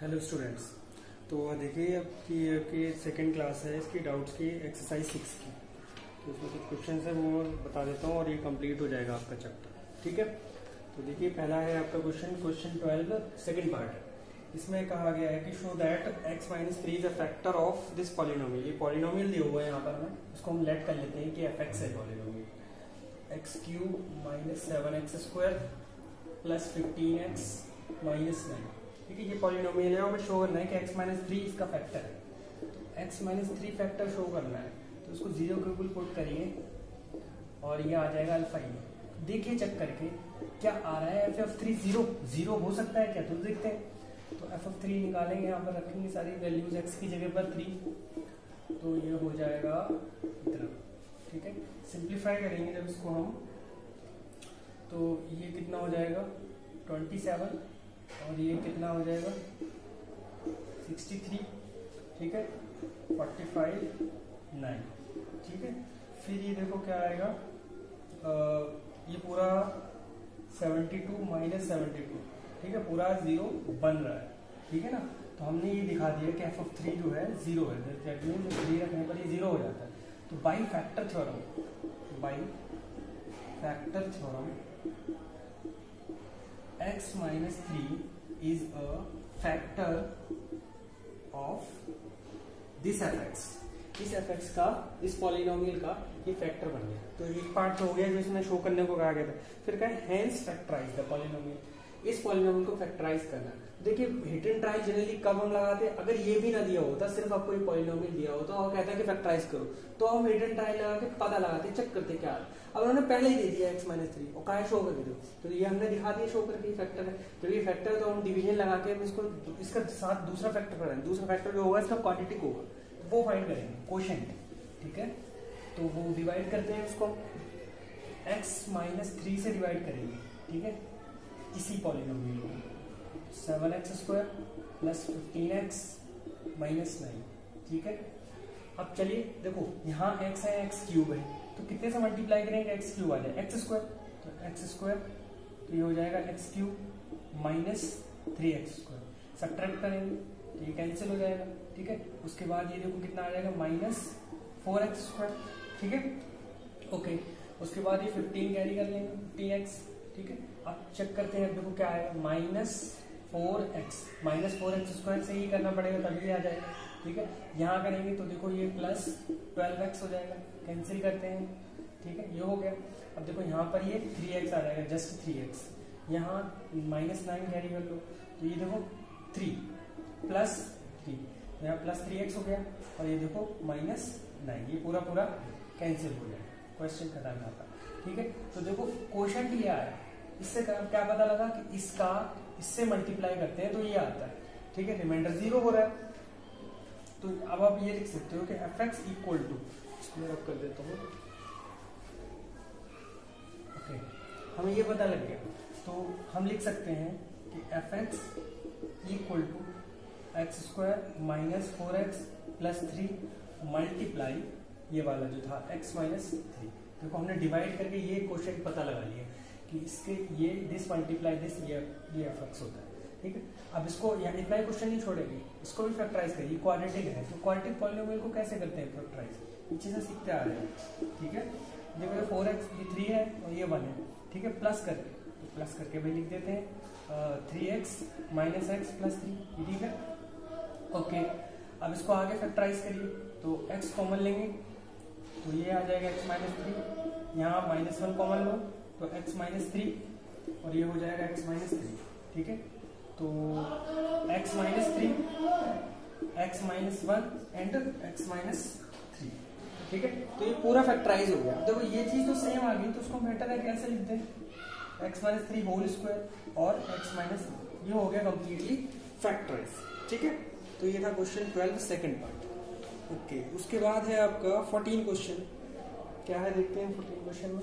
Hello students. तो देखिए आपकी सेकंड क्लास है इसकी डाउट्स की एक्सरसाइज 6 की। तो इसमें कुछ क्वेश्चन है वो बता देता हूँ और ये कंप्लीट हो जाएगा आपका चैप्टर। ठीक है, तो देखिए पहला है आपका क्वेश्चन 12 सेकंड पार्ट है। इसमें कहा गया है कि show that x minus 3 is a factor of this polynomial. ये पॉलिनोमियल दिया हुआ है यहाँ पर, हमें इसको हम लेट कर लेते हैं कि fx है polynomial. X cube minus 7x square plus 15x minus 9। ठीक है, ये पॉलिनोमियल है और हमें शो करना है कि x माइनस 3 इसका फैक्टर है। तो x माइनस 3 फैक्टर शो करना है तो उसको जीरो के ऊपर पुट करिए और ये आ जाएगा अल्फा ई। देखिए चेक करके क्या आ रहा है। f(3) जीरो हो सकता है क्या, तो देखते हैं। तो f(3) निकालेंगे, यहाँ पर रखेंगे सारी वैल्यूज x की जगह पर 3, तो ये हो जाएगा इतना। ठीक है, सिंप्लीफाई करेंगे जब इसको हम, तो ये कितना हो जाएगा 27 और ये कितना हो जाएगा 63। ठीक है, 45 9। ठीक है, फिर ये देखो क्या आएगा, ये पूरा 72 माइनस 72। ठीक है, पूरा 0 बन रहा है। ठीक है ना, तो हमने ये दिखा दिया कि f(3) जो है 0 है। दैट मींस 3 रखने पर ये 0 हो जाता है। तो by factor theorem x minus 3 is a factor of this fx। इस fx का, इस पॉलिनोमियल का ये फैक्टर बन गया। तो एक पार्ट तो हो गया जो इसमें शो करने को कहा गया था। फिर कहा हेंस फैक्टराइज द पॉलिनोमियल। इस पॉलिनोमियल को फैक्टराइज करना। देखिए हिट एंड ट्राई जनरली कब हम लगाते हैं, अगर ये भी ना दिया होता, सिर्फ आपको ये पॉलिनोमियल दिया होता और कहता है कि फैक्टराइज करो, तो हम हिट एंड ट्राई लगा के पता लगाते, चेक करते क्या है। अब उन्होंने पहले ही दे दिया x माइनस 3 और कहा शो करके दो, तो ये हमने दिखा दिया शो करके फैक्टर है। जब ये फैक्टर है तो हम डिवीजन लगा के इसको इसका साथ दूसरा फैक्टर करेंगे। दूसरा फैक्टर जो होगा इसका क्वांटिटी होगा, तो वो फाइंड करेंगे कोशेंट। ठीक है, तो वो डिवाइड करते हैं उसको, x माइनस 3 से डिवाइड करेंगे। ठीक है, इसी पॉलिनोमियल को 7x square plus 15x minus 9। ठीक है, अब चलिए देखो यहाँ x है, x क्यूब है, तो कितने से मल्टीप्लाई करेंगे x क्यूब आ जाए x स्क्वायर, तो x स्क्वायर तो ये हो जाएगा x cube minus 3x square. Subtract करेंगे तो ये कैंसिल हो जाएगा। ठीक है, उसके बाद ये देखो कितना आ जाएगा माइनस 4x स्क्वायर। ठीक है, ओके, उसके बाद ये 15 कैरी कर लेंगे 15x। ठीक है, अब चेक करते हैं, देखो क्या आएगा माइनस 4x स्क्वायर से ही करना पड़ेगा तभी आ जाएगा। ठीक है, यहाँ करेंगे तो देखो ये प्लस 12x हो जाएगा, कैंसिल करते हैं। ठीक है, ये हो गया। अब देखो यहाँ पर ये 3x आ जाएगा, जस्ट 3x। यहाँ माइनस 9 कैरी कर लो, तो ये देखो 3 प्लस 3, यहाँ प्लस 3x हो गया और ये देखो माइनस 9, ये पूरा कैंसिल हो जाएगा। क्वेश्चन खत्म यहाँ पर। ठीक है, तो देखो क्वेश्चन ये आया, इससे क्या पता लगा कि इसका इससे मल्टीप्लाई करते हैं तो ये आता है। ठीक है, रिमाइंडर 0 हो रहा है। तो अब आप ये लिख सकते हो कि fx इक्वल टू, इसको मैं रब कर देता हूँ। ओके, हमें ये पता लग गया, तो हम लिख सकते हैं कि fx equal to x square minus 4x plus 3 multiply ये वाला जो था x माइनस 3। देखो हमने डिवाइड करके ये क्वेश्चन पता लगा लिया कि इसके ये दिस मल्टीप्लाई दिस ये fx होता है। ठीक है, अब इसको इतना ही क्वेश्चन नहीं छोड़ेंगे, इसको भी फैक्टराइज करिए। क्वाड्रेटिक है तो क्वाड्रेटिक पॉलिनोमियल को कैसे करते हैं फैक्टराइज, ये चीजें सीखते आ रहे हैं। ठीक है, देखो 4x ये 3 है और ये 1 है। ठीक है, प्लस करके भाई लिख देते हैं 3x माइनस x प्लस 3। ठीक है, ओके, अब इसको आगे फैक्टराइज करिए तो x कॉमन लेंगे तो ये आ जाएगा x माइनस 3, यहाँ माइनस 1 कॉमन लो तो x माइनस 3 और ये हो जाएगा x माइनस 3। ठीक है, तो x minus 3, x minus 1 and x minus 3। ठीक है, तो ये पूरा फैक्टराइज हो गया। देखो ये चीज तो सेम आ गई, तो उसको बेटर है कैसे लिखते हैं x माइनस 3 होल स्क्वायर और x माइनस, ये हो गया कंप्लीटली फैक्टराइज। ठीक है, तो ये था क्वेश्चन 12 सेकंड पार्ट। ओके, उसके बाद है आपका 14 क्वेश्चन। क्या है देखते हैं 14 क्वेश्चन में।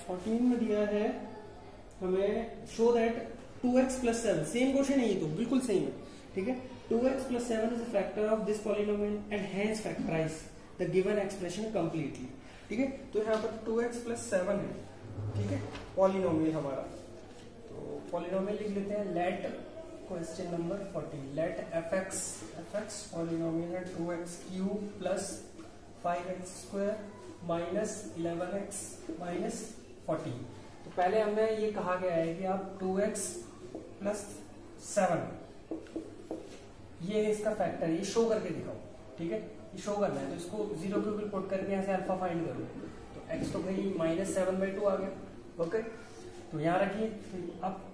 14 में दिया है हमें show that 2x plus 7, same question है ये, तो बिल्कुल सेम है। ठीक है, 2x plus 7 is a factor of this polynomial and hence factorise the given expression completely. ठीक है, तो यहाँ पर 2x प्लस 7 है। ठीक है, पॉलिनोमियल हमारा, तो पॉलिनोमियल लिख लेते हैं। Let question number 40, let fx polynomial है 2x³ plus 5x square minus 11x minus 40। तो पहले हमें ये कहा गया है कि आप 2x प्लस 7 ये है इसका फैक्टर, ये शो करके दिखाओ, ठीक है, ये शो करना है। तो इसको 0 के ऊपर पुट करके यहाँ से अल्फा फाइंड करो। तो x तो भाई -7/2 आ गया, ओके। तो यहाँ रखिए। तो अब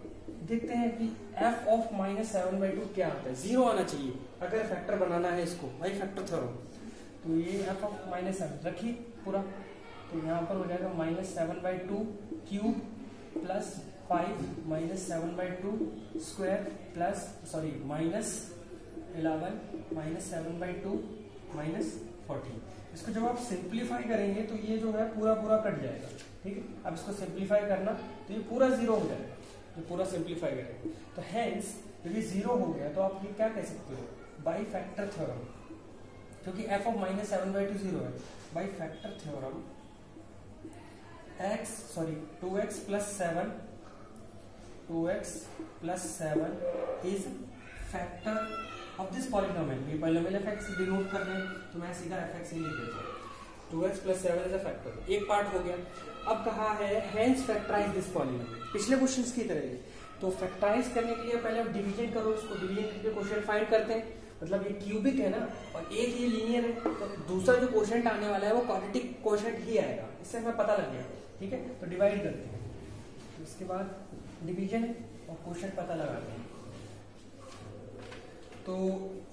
देखते हैं कि f ऑफ -7/2 क्या आता है। 0 आना चाहिए अगर फैक्टर बनाना है इसको, भाई फैक्टर थ्योरम। तो ये f ऑफ -7 रखिए पूरा। तो यहाँ पर हो जाएगा -7/2 क्यूब प्लस 5 -7/2 स्क्वायर प्लस -11 -7/2 -40। इसको जब आप सिंप्लीफाई करेंगे तो ये जो है पूरा कट जाएगा, ठीक है। अब इसको सिंप्लीफाई करना तो ये पूरा 0 हो जाएगा, ये पूरा सिंप्लीफाई करेंगे। तो हेंस जब ये 0 हो गया तो आप ये क्या कह सकते हो, बाई फैक्टर थ्योरम, क्योंकि f ऑफ -7/2 0 है। By factor theorem 2x plus 7 is factor of this polynomial. ये पॉलिनोमियल fx डिनोट कर रहे हैं तो मैं सीधा fx ही लिख देता हूँ। 2x plus 7 is a factor, एक पार्ट हो गया। अब कहा है हेंस फैक्टराइज दिस पॉलिनोमियल, पिछले क्वेश्चंस की तरह ही। तो फैक्टराइज करने के लिए पहले आप डिवीजन करो, इसको डिवीजन करके क्वेश्चन फाइंड करते हैं। मतलब ये क्यूबिक है ना और एक ये लीनियर है, तो दूसरा जो क्वोशंट आने वाला है वो क्वाड्रेटिक क्वोशंट ही आएगा। इससे हमें पता लग गया, ठीक है। तो डिवाइड करते हैं, तो इसके बाद डिवीजन और क्वोशंट पता लगाते हैं। तो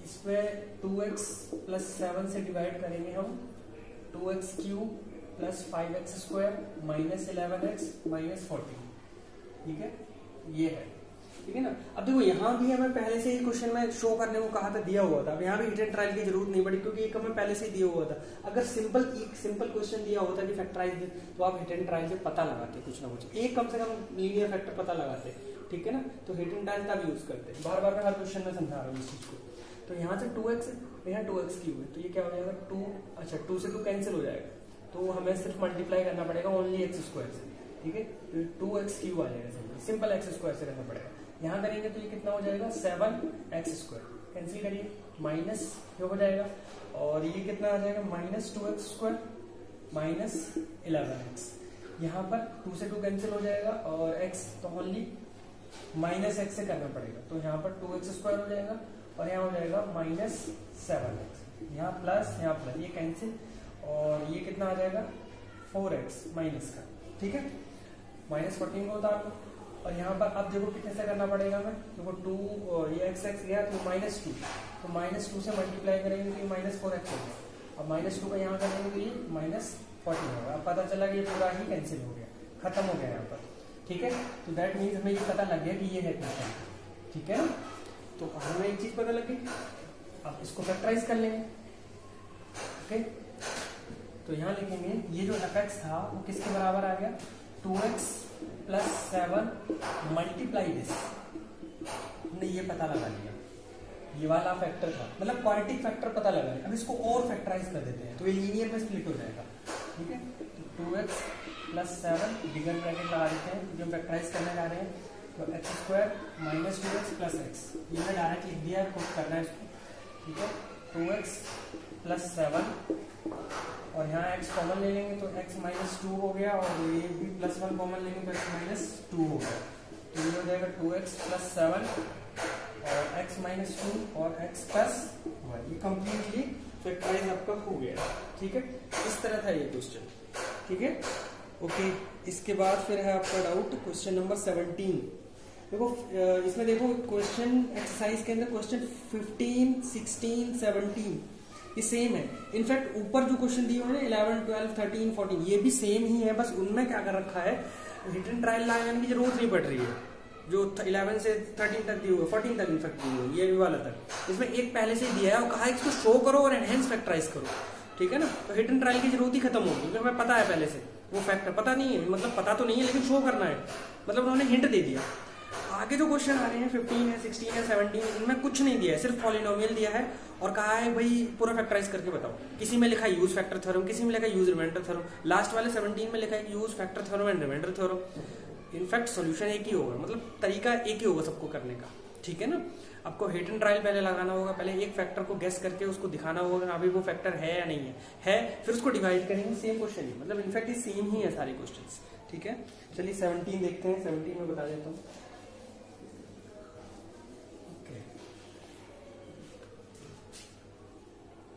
इसमें 2x प्लस 7 से डिवाइड करेंगे हम 2x³ plus 5x square minus 11x minus 40, ठीक है, ये है, ठीक है ना। अब देखो यहाँ भी हमें पहले से ही क्वेश्चन में शो करने को कहा था, दिया हुआ था। अब यहाँ भी हिट एंड ट्रायल की जरूरत नहीं पड़ी क्योंकि एक हमें पहले से ही दिया हुआ था। अगर सिंपल क्वेश्चन दिया होता कि फैक्टराइज तो आप हिट एंड ट्रायल से पता लगाते कुछ ना कुछ, एक कम से कम लीनियर फैक्टर पता लगाते, ठीक है ना। तो हिट एंड ट्रायल तब यूज करते, बार बार मैं हर क्वेश्चन में समझा रहा हूँ इस चीज को। तो यहाँ से 2x, यहाँ 2x³ है, तो ये क्या हो जाएगा 2, अच्छा 2 से 2 कैंसिल हो जाएगा, तो हमें सिर्फ मल्टीप्लाई करना पड़ेगा ओनली x स्क्वायर से, ठीक है। तो 2x³ आ जाएगा, सिंपल x स्क्वायर से करना पड़ेगा। यहाँ करेंगे तो ये कितना हो जाएगा 7x स्क्वायर, कैंसिल करिए, माइनस ये हो जाएगा, और ये कितना आ जाएगा -2x स्क्वायर माइनस 11x। यहाँ पर 2 से 2 कैंसिल हो जाएगा और x तो ओनली -x से करना पड़ेगा, तो यहाँ पर 2x स्क्वायर हो जाएगा और यहाँ हो जाएगा -7x, यहाँ प्लस ये कैंसिल, और ये कितना आ जाएगा 4x माइनस का, ठीक है, -14 को उतार लो। और यहाँ पर अब देखो कितने से करना पड़ेगा हमें, देखो 2 और ये x गया तो -2, तो -2 से मल्टीप्लाई करेंगे तो ये -4x होगा, अब -2 का यहाँ करेंगे तो ये -14 होगा। अब पता चला कि ये पूरा ही कैंसिल हो गया, खत्म हो गया यहाँ पर, ठीक है। तो दैट मीन्स हमें ये पता लग गया कि ये है क्वेश्चन, ठीक है। तो हमें एक चीज पता लगी, अब इसको फैक्टराइज कर लेंगे, ओके। तो यहाँ लिखेंगे ये जो fx था वो किसके बराबर आ गया 2x प्लस 7 मल्टीप्लाई दिस, हमने ये पता लगा लिया, ये वाला फैक्टर था, मतलब क्वाड्रेटिक फैक्टर पता लगा लिया। अब इसको और फैक्टराइज कर देते हैं तो ये लीनियर में स्प्लिट हो जाएगा, ठीक है। तो 2x प्लस 7 बिगर ब्रैकेट लगा देते हैं, जो फैक्टराइज करने जा रहे हैं, तो x square minus 2x plus x, ये मैं डायरेक्ट लिख दिया, खुद करना है इसको, ठीक है। 2x प्लस 7 और यहाँ x कॉमन ले लेंगे तो x -2 हो गया, और ये भी +1 कॉमन लेंगे तो x -2 हो गया, तो ये हो जाएगा 2x प्लस 7 और x -2 और x प्लस 1, ये कम्प्लीटली फैक्टराइज आपका हो गया, ठीक है। इस तरह था ये क्वेश्चन, ठीक है, ओके। इसके बाद फिर है आपका डाउट क्वेश्चन नंबर 17। देखो इसमें देखो क्वेश्चन एक्सरसाइज के अंदर क्वेश्चन 15, 16, 17 ये सेम है। इनफैक्ट ऊपर जो क्वेश्चन दिए हुए हैं 11, 12, 13, 14 ये भी सेम ही है, बस उनमें क्या कर रखा है, हिट एंड ट्रायल लगाने की जरूरत नहीं पड़ रही है। जो 11 से 13 तक दिए हुए, 14 तक इनफैक्ट दिए हुए, ये वाला तक, इसमें एक पहले से दिया है और कहा है इसको शो करो और एनहेंस फैक्टराइज करो, ठीक है ना। तो हिट एंड ट्रायल की जरूरत ही खत्म होगी, क्योंकि हमें पता है पहले से वो फैक्टर, पता नहीं है मतलब पता तो नहीं है लेकिन शो करना है, मतलब उन्होंने हिंट दे दिया। आगे जो क्वेश्चन आ रहे हैं 15 है, 16 है, 17, इनमें कुछ नहीं दिया है, सिर्फ पॉलिनोमियल दिया है और कहा है भाई पूरा फैक्टराइज करके बताओ। किसी में लिखा है यूज फैक्टर थ्योरम, किसी में लिखा है यूज रिमाइंडर थ्योरम, लास्ट वाले 17 में लिखा है use factor theorem and remainder theorem. In fact solution एक ही होगा, मतलब तरीका एक ही होगा सबको करने का, ठीक है ना। आपको हिट एंड ट्रायल पहले लगाना होगा, पहले एक फैक्टर को गेस करके उसको दिखाना होगा अभी वो फैक्टर है या नहीं है, फिर उसको डिवाइड करेंगे, सेम क्वेश्चन ही, मतलब इनफैक्ट ये सेम ही है सारे क्वेश्चंस, ठीक है। चलिए 17 देखते हैं, 17 में बता देता हूँ। ओके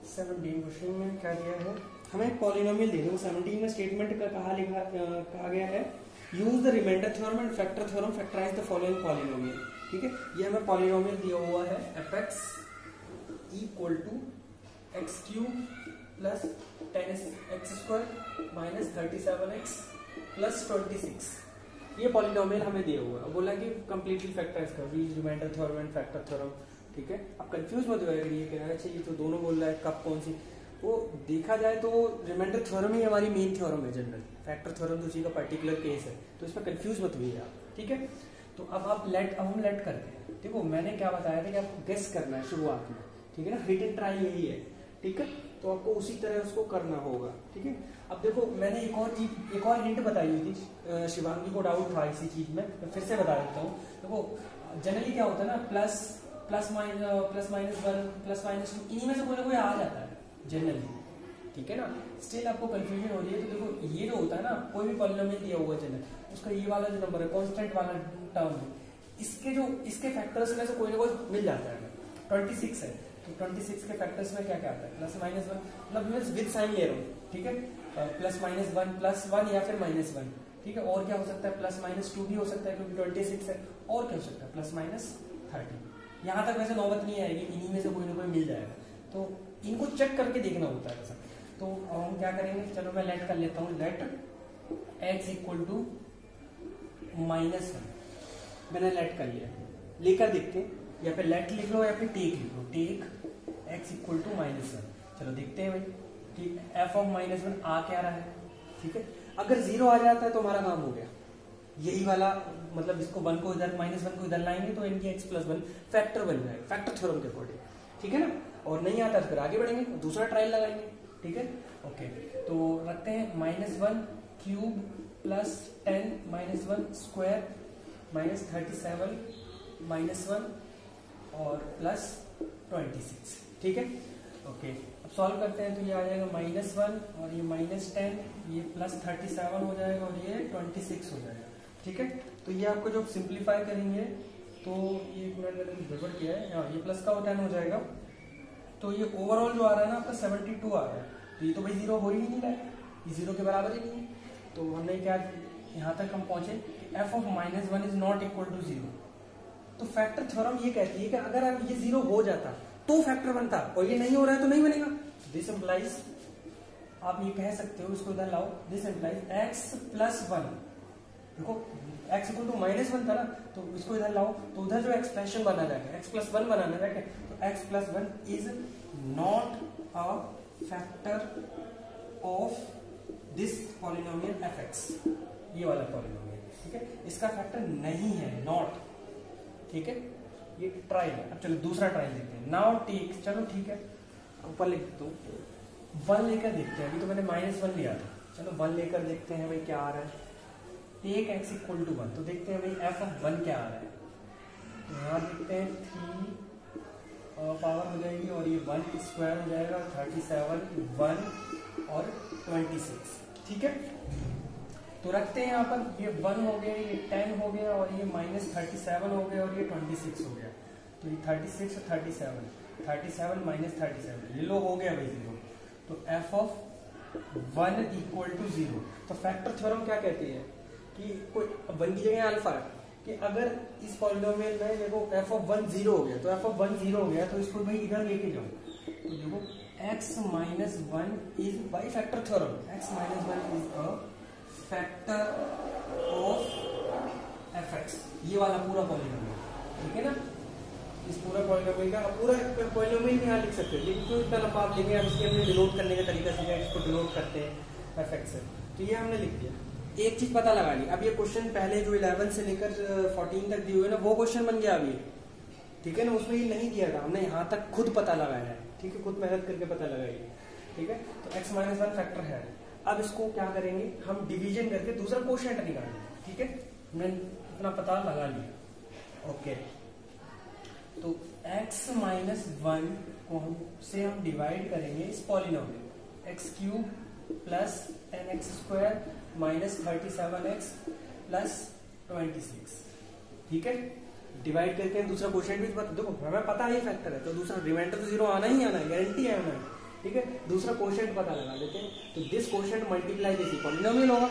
17 क्वेश्चन में क्या दिया है हमें, पॉलिनोमियल दे दो। 17 में स्टेटमेंट का कहा गया है use the remainder theorem and factor theorem factorise the following polynomial, ठीक है। ये हमें पॉलिनोमियल दिया हुआ है fx equal to x cube plus 10x² minus 37x plus 26, ये पॉलिनोमियल हमें दिया हुआ है। बोला कि कंप्लीटली फैक्टराइज कर, use remainder theorem and factor theorem, ठीक है। अब कंफ्यूज मत होइएगा, ये कह रहा है अच्छा ये तो दोनों बोल रहा है, कब कौन सी, वो देखा जाए तो रिमाइंडर थ्योरम ही हमारी मेन थ्योरम है जनरल, फैक्टर थ्योरम तो उसी का पर्टिकुलर केस है, तो इसमें कंफ्यूज मत हुइए आप, ठीक है। तो अब हम लेट करते हैं। देखो मैंने क्या बताया था कि आपको गेस करना है शुरुआत में, ठीक है ना, हिट एंड ट्राई यही है, ठीक है। तो आपको उसी तरह उसको करना होगा, ठीक है। अब देखो मैंने एक और हिंट बताई हुई थी, शिवांगी को डाउट था इसी चीज में, तो फिर से बता देता हूँ। देखो जनरली क्या होता है ना, प्लस माइनस 1 प्लस माइनस 2 इन्हीं में से कोई ना कोई आ जाता है जनरली, ठीक है ना। स्टिल आपको कंफ्यूजन हो रही है तो देखो ये जो होता है ना, कोई भी पॉलिनोमियल दिया हुआ है जनरल, उसका ये वाला जो नंबर है कांस्टेंट वाला टर्म है, इसके फैक्टर्स में से कोई ना कोई मिल जाता है। 26 है तो 26 के फैक्टर्स में क्या क्या आता है, प्लस माइनस 1, मतलब विद साइन ले रहा हूँ, ठीक है। प्लस माइनस 1 प्लस 1 या फिर माइनस 1, ठीक है। और क्या हो सकता है, प्लस माइनस 2 भी हो सकता है क्योंकि 26 है, और क्या हो सकता है प्लस माइनस 30। यहाँ तक वैसे नौबत नहीं आएगी, इन्हीं में से कोई ना कोई मिल जाएगा, तो इनको चेक करके देखना होता है ऐसा। तो हम क्या करेंगे, चलो मैं लेट कर लेता हूँ, लेट x इक्वल टू -1, मैंने लेट कर लिया, लेकर देखते हैं, या फिर लेट लिख लो या फिर टेक लिख लो, टेक x इक्वल टू -1। चलो देखते हैं भाई कि f ऑफ -1 आ क्या रहा है, ठीक है। अगर 0 आ जाता है तो हमारा काम हो गया, यही वाला, मतलब इसको 1 को इधर -1 को इधर लाएंगे तो इनकी x+1 फैक्टर बन जाएगा फैक्टर थ्योरम के अकॉर्डिंग, ठीक है ना। और नहीं आता तो फिर आगे बढ़ेंगे, दूसरा ट्रायल लगाएंगे, ठीक है। ओके तो रखते हैं -1 क्यूब प्लस 10 -1 स्क्वायर माइनस 37 -1 और प्लस 26, ठीक है। ओके अब सॉल्व करते हैं तो ये आ जाएगा -1 और ये -10, ये प्लस 37 हो जाएगा और ये 26 हो जाएगा, ठीक है। तो ये आपको जब सिंप्लीफाई करेंगे तो ये मैंने गड़बड़ किया है, हाँ ये प्लस का 10 हो जाएगा, तो ये ओवरऑल जो आ रहा है ना आपका 72 आ रहा है, तो ये तो भाई 0 हो ही नहीं रहा है, ये 0 के बराबर ही नहीं है। तो हमने क्या, यहाँ तक हम पहुंचे f of -1 is not equal to 0। तो फैक्टर थ्योरम ये कहती है कि अगर अब ये 0 हो जाता तो फैक्टर बनता, और ये नहीं हो रहा है तो नहीं बनेगा। दिस इम्प्लाइज, आप ये कह सकते हो, इसको इधर लाओ, दिस इम्प्लाइज x+1, देखो x इक्वल टू -1 था ना, तो इसको इधर लाओ तो उधर जो एक्सप्रेशन बना जाएगा x+1 बनाना है, तो x+1 is not a factor of this polynomial fx, ये वाला पॉलिनोमियल, ठीक है, इसका फैक्टर नहीं है, नॉट, ठीक है। ये ट्रायल है। अब चलो दूसरा ट्रायल देखते हैं, नाउ टेक, चलो ठीक है ऊपर लिख दो 1 लेकर देखते हैं, अभी तो मैंने -1 लिया था, चलो 1 लेकर देखते हैं भाई क्या आ रहा है, टेक x इक्वल टू 1, तो देखते हैं भाई f ऑफ 1 क्या आ रहा है, तो यहाँ देखते हैं 3 पावर हो जाएगी और ये 1 स्क्वायर हो जाएगा, 37 1 और 26, ठीक है। तो रखते हैं यहाँ पर, ये 1 हो गया, ये 10 हो गया और ये -37 हो गया और ये 26 हो गया, तो ये 36 और 37 -37 ये लो हो गया भाई 0, तो f ऑफ 1 इक्वल टू 0। तो फैक्टर थ्योरम क्या कहती है कि कोई 1 की जगह अल्फा, कि अगर इस पॉलिनोमियल में देखो f ऑफ 1 0 हो गया, तो f ऑफ 1 0 हो गया, तो इसको भाई इधर लेके जाओ, तो देखो x-1 is by factor theorem, x-1 is a factor of fx, ये वाला पूरा पॉलिनोमियल, ठीक है ना। इस पूरा पॉलिनोमियल का पूरा पॉलिनोमियल यहाँ लिख सकते हैं, लेकिन क्यों इतना लंबा आप लेंगे, अब इसके हमने डिनोट करने का तरीका सीखा, इसको डिनोट करते हैं fx से, तो ये हमने लिख दिया। एक चीज पता लगा ली, अब ये क्वेश्चन पहले जो 11 से लेकर 14 तक दिए हुए ना, वो क्वेश्चन बन गया अभी, ठीक है ना, उसमें ये नहीं दिया था, हमने यहाँ तक खुद पता लगाया है, ठीक है, खुद मेहनत करके पता लगाइए, ठीक है। तो x-1 फैक्टर है, अब इसको क्या करेंगे हम, डिवीजन करके दूसरा कोशेंट निकालेंगे, ठीक है, हमने इतना पता लगा लिया। ओके, तो x माइनस 1 को हम डिवाइड करेंगे इस polynomial x cube plus 10x square minus 37x plus 26। ठीक है, डिवाइड करके दूसरा क्वेश्चन भी देखो हमें पता है फैक्टर है तो दूसरा रिमाइंडर तो जीरो आना ही आना है, गारंटी है हमें। ठीक है, दूसरा क्वेश्चन पता लगा लेते हैं। तो this question multiply this polynomial होगा,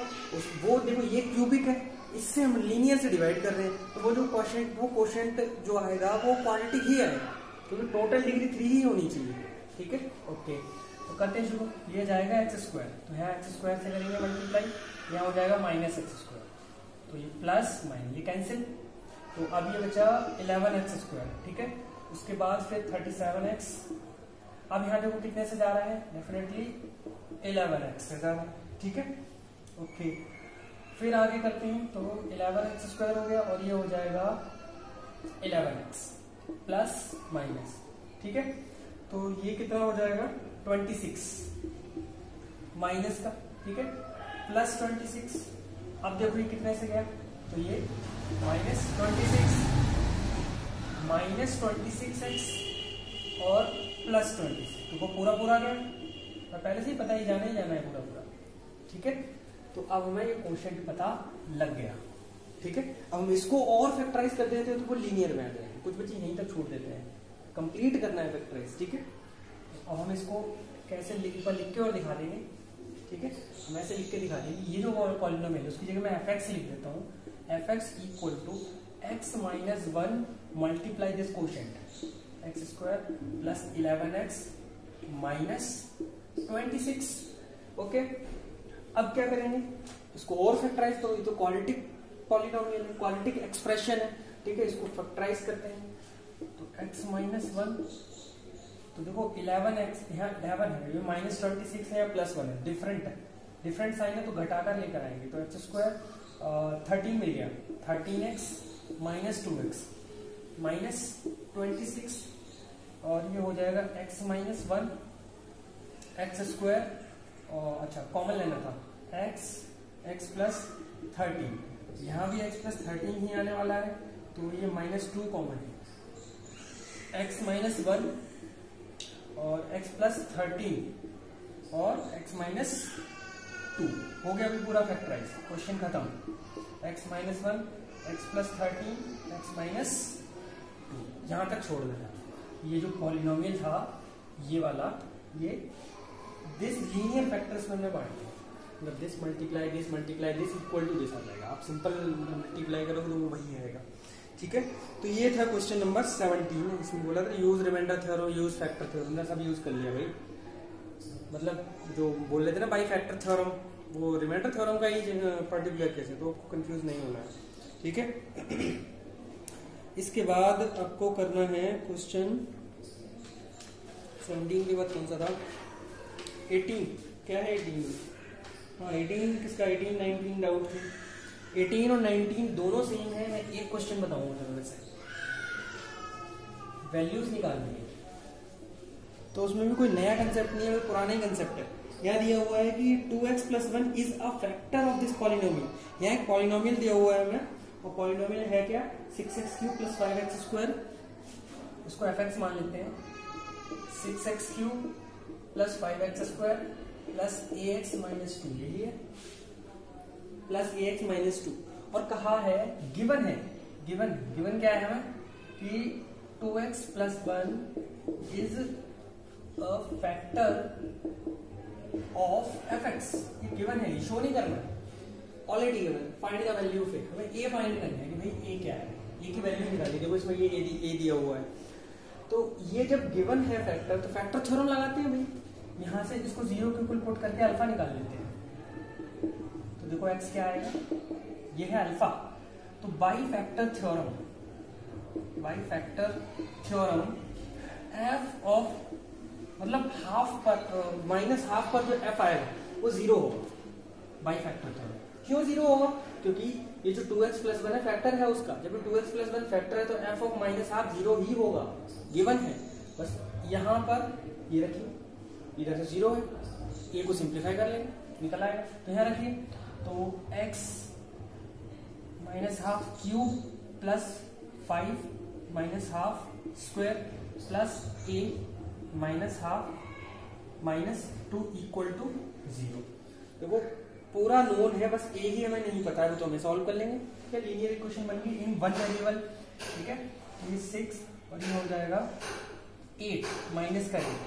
वो देखो ये क्यूबिक है, इससे हम लीनियर से डिवाइड कर रहे हैं, तो वो जो क्वेश्चन जो आएगा वो क्वाड्रेटिक ही आएगा, क्योंकि टोटल डिग्री 3 ही होनी चाहिए। ठीक है, ओके, तो करते हैं शुरू। ये जाएगा एक्स स्क्वायर, तो यहाँ एक्स स्क्वायर से करेंगे मल्टीप्लाई, यहाँ हो जाएगा माइनस एक्स स्क्वायर, तो ये प्लस माइनस ये कैंसिल, तो अब ये बचा 11x स्क्वायर। ठीक है, उसके बाद फिर 37x, अब यहाँ देखो कितने से जा रहा है, डेफिनेटली 11x से जा रहा है। ठीक है, ओके, फिर आगे करते हैं, तो 11x स्क्वायर हो गया और ये हो जाएगा 11x प्लस माइनस। ठीक है, तो ये कितना हो जाएगा 26 माइनस का, ठीक है, प्लस 26। अब देखो ये कितने से गया, तो ये माइनस 26x और प्लस 26, तो वो पूरा गया, तो पहले से ही पता ही जाना है पूरा। ठीक है, तो अब हमें ये क्वेश्चन पता लग गया। ठीक है, अब हम इसको और फैक्टराइज कर देते हैं तो वो लीनियर में आ जाएगा, कुछ बच्चे यहीं तक छोड़ देते हैं, कंप्लीट करना है फैक्टराइज। ठीक है, अब हम इसको कैसे लिख के और दिखा देंगे। ठीक है, हम ऐसे लिख के दिखा देंगे, ये जो पॉलिनोमियल है उसकी जगह मैं fx लिख देता हूँ, fx equal to x minus 1 multiply this quotient x square plus 11x minus 26। Okay, अब क्या करेंगे, इसको और फैक्टराइज करो, ये तो क्वाड्रेटिक पॉलिनोमियल है, क्वाड्रेटिक एक्सप्रेशन है। ठीक है, इसको फैक्टराइज करते हैं, तो x माइनस 1, तो देखो 11x यहाँ 11 है, ये माइनस 26 है या प्लस 1 है, डिफरेंट साइन है तो घटाकर लेकर आएंगे, तो एक्स स्क्वायर 13 मिल गया, 13x माइनस 2x माइनस 26, और ये हो जाएगा x माइनस 1 एक्स स्क्वायर, और अच्छा कॉमन लेना था x प्लस 13, यहाँ भी x प्लस 13 ही आने वाला है, तो ये माइनस 2 कॉमन है, x माइनस 1 और x प्लस 13 और x माइनस 2 हो गया अभी पूरा फैक्टराइज, क्वेश्चन खत्म। x minus 1 x plus 13 x minus 2 यहाँ तक छोड़ देना। ये जो पॉलिनोमियल था ये वाला, ये दिस लीनियर फैक्टर्स में बांट दिया, मतलब this multiply this equal to this आ जाएगा, आप सिंपल मल्टीप्लाई करोगे तो वो वही आएगा। ठीक है, तो ये था क्वेश्चन नंबर 17, इसमें बोला था use remainder theorem, use factor theorem, सब यूज कर लिया भाई, मतलब जो बोल रहे थे ना बाई फैक्टर थ्योरम, वो रिमाइंडर थ्योरम का ही पर्टिकुलर केस है, तो आपको कंफ्यूज नहीं होना है। ठीक है, इसके बाद आपको करना है क्वेश्चन 17 के बाद कौन सा था, 18, क्या है 18? हाँ 18 किसका, 18 19 डाउट थी, 18 और 19 दोनों सेम है। मैं एक क्वेश्चन बताऊंगा जरूर से, वैल्यूज निकालनी है, तो उसमें भी कोई नया कंसेप्ट नहीं है, पुराना ही कंसेप्ट है। यहाँ दिया हुआ है कि 2x plus 1 is a factor of this polynomial, यहाँ एक पॉलिनोमियल दिया हुआ है हमें, और पॉलिनोमियल है क्या, 6x cube plus 5x square, इसको fx मान लेते हैं, 6x cube plus 5x square plus ax minus 2, यही है, प्लस ax माइनस 2, और कहा है गिवन है, गिवन क्या है हमें कि 2x plus 1 is a factor of fx, ये गिवन है, शो नहीं करना, already given, find the value of a, हमें a फाइंड करना है कि भाई a क्या है, a की वैल्यू निकालिए, देखो इसमें ये a दिया हुआ है, तो ये जब गिवन है फैक्टर, तो फैक्टर थ्योरम लगाते हैं भाई, यहां से इसको 0 के इक्वल पुट करके अल्फा निकाल लेते हैं, तो देखो x क्या आएगा, ये है अल्फा, तो by factor theorem f of मतलब हाफ पर माइनस हाफ पर जो f आएगा वो 0 होगा बाई फैक्टर थ्योरम। क्यों 0 होगा, क्योंकि ये जो 2x प्लस 1 है फैक्टर है उसका, जब 2x प्लस 1 फैक्टर है तो f ऑफ माइनस हाफ 0 ही होगा, गिवन है, बस यहाँ पर ये रखिए, इधर से 0 है, ये को सिंप्लीफाई कर लेंगे, निकल आएगा, तो यहाँ रखिए, तो x minus half cube plus 5 minus half square plus a minus half minus 2 equal to 0। देखो पूरा नोन है, बस a ही हमें नहीं पता है, तो हमें सॉल्व कर लेंगे। क्या लीनियर इक्वेशन बन गई इन वन वेरिएबल, ठीक है। ये 6 और ये हो जाएगा 8 माइनस का 8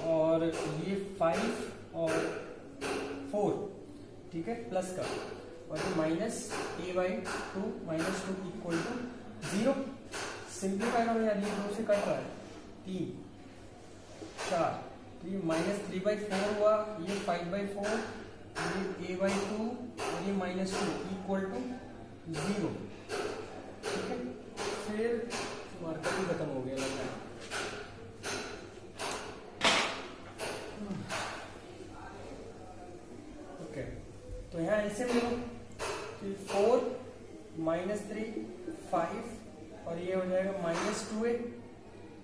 और ये 5 और 4, ठीक है, प्लस का, और ये minus a/2 minus 2 equal to 0। Simplify करो यार, ये 2 से कट रहा है, 3 4, तो ये माइनस 3/4 हुआ, ये 5/4, ये a/2 और ये माइनस 2 इक्वल टू 0, ठीक है। फिर मार्कर भी खत्म हो गया लग रहा है। ओके, तो यहाँ एलसीएम ले लो, 4 माइनस 3 5 और ये हो जाएगा माइनस 2a,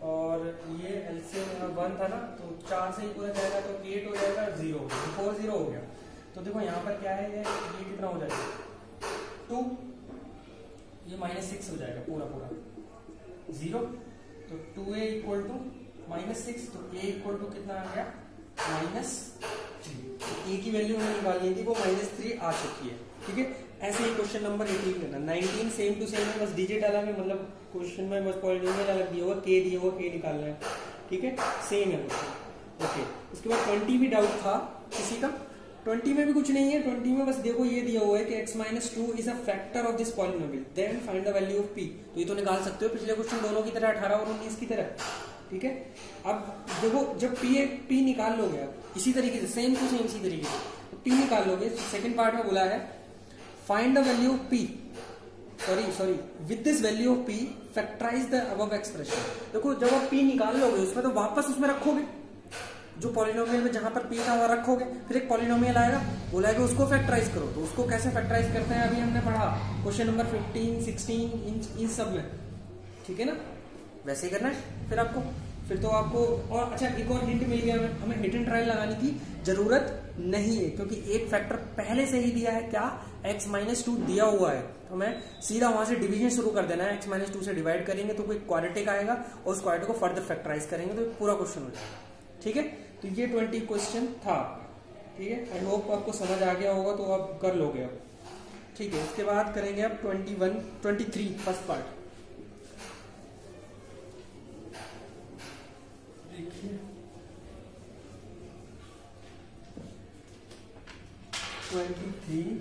और ये एलसीएम 1 था ना, तो 4 से ही पूरा जाएगा तो 8 हो जाएगा, 0 4 0 हो गया। तो देखो यहाँ पर क्या है, ये कितना हो जाएगा 2, ये माइनस 6 हो जाएगा पूरा पूरा 0, तो 2a इक्वल टू माइनस 6, तो a इक्वल टू कितना आ गया माइनस 3। a की वैल्यू हमें निकालनी थी, वो माइनस 3 आ चुकी है, ठीक है। ऐसे ही क्वेश्चन नंबर 18 करना, 19 सेम टू सेम है, बस डिजिट अलग है, मतलब क्वेश्चन में बस पॉलिनोमियल अलग दिया हुआ, k दिया हुआ, k निकालना है, ठीक है, सेम है क्वेश्चन। ओके, उसके बाद 20 भी डाउट था किसी का, 20 में भी कुछ नहीं है, 20 में बस देखो ये दिया हुआ है कि x minus 2 is a factor of this polynomial, then find the value of p। तो ये तो निकाल सकते हो पिछले क्वेश्चन दोनों की तरह, 18 और 19 की तरह, ठीक है। अब देखो जब p निकाल लोगे, आप इसी तरीके से सेम टू सेम इसी तरीके से p निकाल लोगे, सेकंड पार्ट में बोला है find the value of p, sorry with this value of p factorise the above expression. देखो जब आप p निकाल लोगे उसमें, तो वापस उसमें रखोगे जो पॉलिनोमियल में जहां पर p था वहां रखोगे, फिर एक पॉलिनोमियल आएगा, बोला है कि उसको फैक्टराइज करो, तो उसको कैसे फैक्टराइज करते हैं अभी हमने पढ़ा क्वेश्चन नंबर 15 16 इन सब में, ठीक है ना, वैसे ही करना है फिर आपको। फिर तो आपको, और अच्छा एक और हिंट मिल गया, हमें हिट एंड ट्रायल लगाने की जरूरत नहीं है, क्योंकि एक फैक्टर पहले से ही दिया है, क्या x माइनस 2 दिया हुआ है, तो हमें सीधा वहां से डिवीजन शुरू कर देना है, x माइनस 2 से डिवाइड करेंगे तो कोई क्वाड्रेटिक आएगा, और उस क्वाड्रेटिक को फर्दर फैक्टराइज करेंगे तो पूरा क्वेश्चन हो जाएगा, ठीक है। तो ये 20 क्वेश्चन था, ठीक है, आई होप आपको समझ आ गया होगा, तो आप कर लोगे अब, ठीक है। उसके बाद करेंगे अब 23 फर्स्ट पार्ट। देखिए 23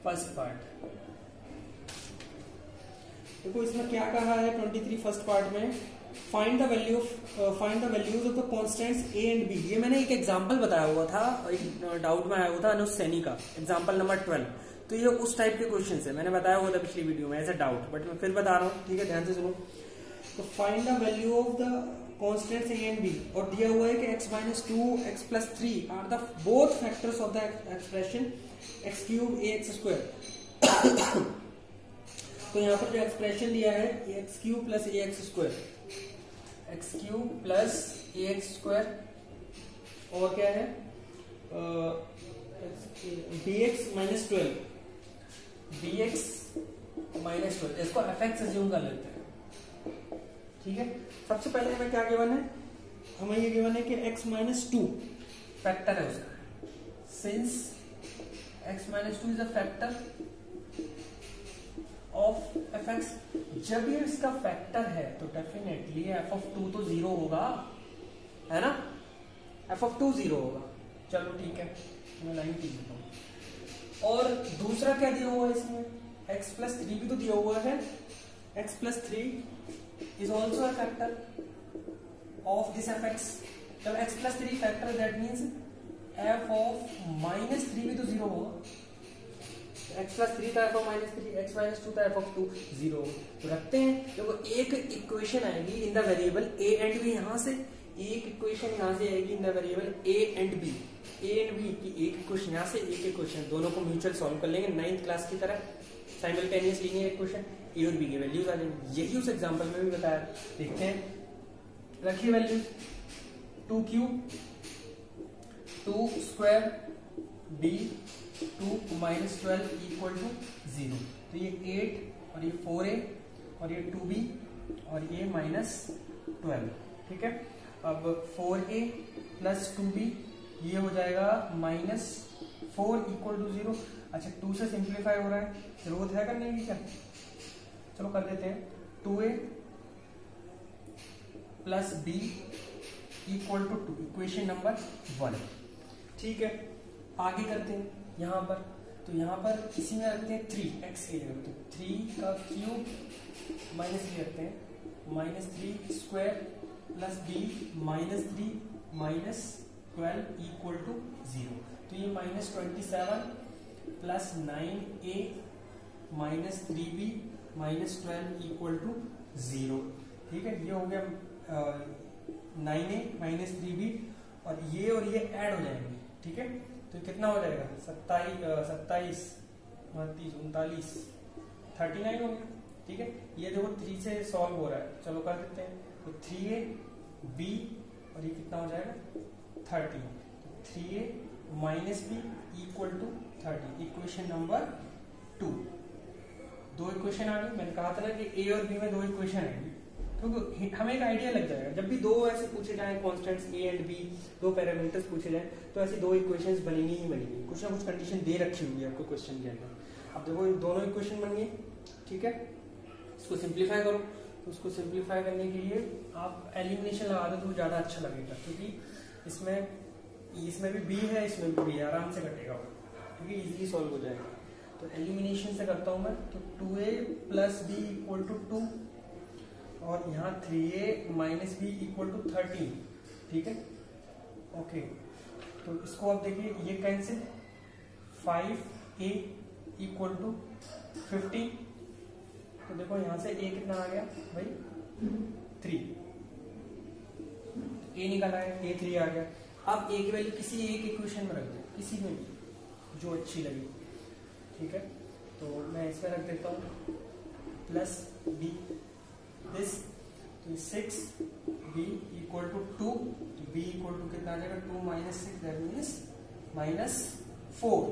फर्स्ट पार्ट, देखो इसमें क्या कहा है 23 फर्स्ट पार्ट में, find the values of the constants a and b। ये मैंने एक एग्जांपल बताया हुआ था, एक डाउट में आया हुआ था अनुज सैनी का, एग्जांपल नंबर 12। तो ये उस टाइप के क्वेश्चन है, मैंने बताया हुआ था पिछली वीडियो में एज अ डाउट, बट मैं फिर बता रहा हूँ, ठीक है, ध्यान से सुनो। तो find the value of the constants a and b, और दिया हुआ है कि x minus 2 x plus 3 are the both factors of the expression x cube ax square. तो यहाँ पर जो एक्सप्रेशन दिया है ax cube plus ax square, x cube plus ax square, और क्या है bx माइनस 12, bx माइनस 12, इसको fx अज्यूम कर लेते हैं, ठीक है। सबसे पहले हमें क्या गिवन है, हमें ये गिवन है कि x माइनस 2 फैक्टर है उसका, since x minus 2 is a factor of fx, जब ये इसका फैक्टर है तो डेफिनेटली f ऑफ 2 तो 0 होगा, है ना, f ऑफ 2 0 होगा। चलो ठीक है, मैं लाइन खींच देता हूं। और दूसरा क्या दिया हुआ है इसमें, x प्लस 3 भी तो दिया हुआ है, x plus 3 is also a factor of this fx। जब x plus 3 factor, that means f of minus 3 भी तो 0 होगा, x प्लस 3 था f of minus 3, x minus 2 था f ऑफ 2, 0। तो रखते हैं, देखो एक इक्वेशन आएगी in the variable a and b, यहाँ से एक इक्वेशन यहाँ से आएगी in the variable a and b की एक इक्वेशन यहाँ से, एक इक्वेशन, दोनों को म्यूचुअल सॉल्व कर लेंगे 9th क्लास की तरह, साइमल्टेनियस लीनियर इक्वेशन, a और b की वैल्यूज आ जाएंगी। यही उस एग्जांपल में भी बताया, देखते हैं, रखिए values, 2 cube 2 square b 2 minus 12 equal to 0। तो ये 8 और ये 4a और ये 2b और ये माइनस 12। ठीक है, अब 4a प्लस 2b ये हो जाएगा माइनस 4 इक्वल टू 0। अच्छा 2 से सिंप्लीफाई हो रहा है, जरूरत है करने की क्या? चलो कर देते हैं। 2a plus b equal to 2, equation number 1। ठीक है, आगे करते हैं यहाँ पर। तो यहाँ पर इसी में रखते हैं 3 x की जगह, तो 3 का क्यूब माइनस 3 रखते हैं, minus 3 square plus b minus 3 minus 12 equal to 0। तो ये minus 27 plus 9a minus 3b minus 12 equal to 0। ठीक है, ये हो गया 9a माइनस 3b और ये ऐड हो जाएंगे। ठीक है, तो कितना हो जाएगा? 27 29 39 39 हो गया। ठीक है, ये देखो 3 से सॉल्व हो रहा है, चलो कर देते हैं। तो 3a b और ये कितना हो जाएगा 30। 3a minus b equal to 30, equation number 2। 2 equation आ गई। मैंने कहा था ना कि a और b में 2 इक्वेशन आएंगी, क्योंकि हमें एक आइडिया लग जाएगा जब भी 2 ऐसे पूछे जाए constants a and b, 2 parameters पूछे जाए तो ऐसी 2 इक्वेशंस बनेंगी ही बनेंगी। कुछ ना कुछ कंडीशन दे रखी होगी आपको क्वेश्चन के अंदर। अब देखो दोनों इक्वेशन बन गई। ठीक है, इसको सिंप्लीफाई करो। तो उसको सिंप्लीफाई करने के लिए आप एलिमिनेशन लगा दो तो ज्यादा अच्छा लगेगा, क्योंकि इसमें भी b है, इसमें भी b है, आराम से कटेगा वो, क्योंकि इजीली सॉल्व हो जाएगा। तो एलिमिनेशन से करता हूं मैं। तो 2a plus b equal to 2 और यहाँ 3a minus b equal to 13। ठीक है, ओके। तो इसको आप देखिए, ये कैंसिल, 5a इक्वल टू 15। तो देखो यहाँ से a कितना आ गया भाई 3, a निकाला है, a 3 आ गया। अब a की वैल्यू किसी एक इक्वेशन में रख दो, किसी में भी जो अच्छी लगी। ठीक है, तो मैं इसमें रख देता हूँ प्लस b दिस, तो 6b equal to 2, b equal to कितना आ जाएगा 2 माइनस 6, दैट मीन्स माइनस 4।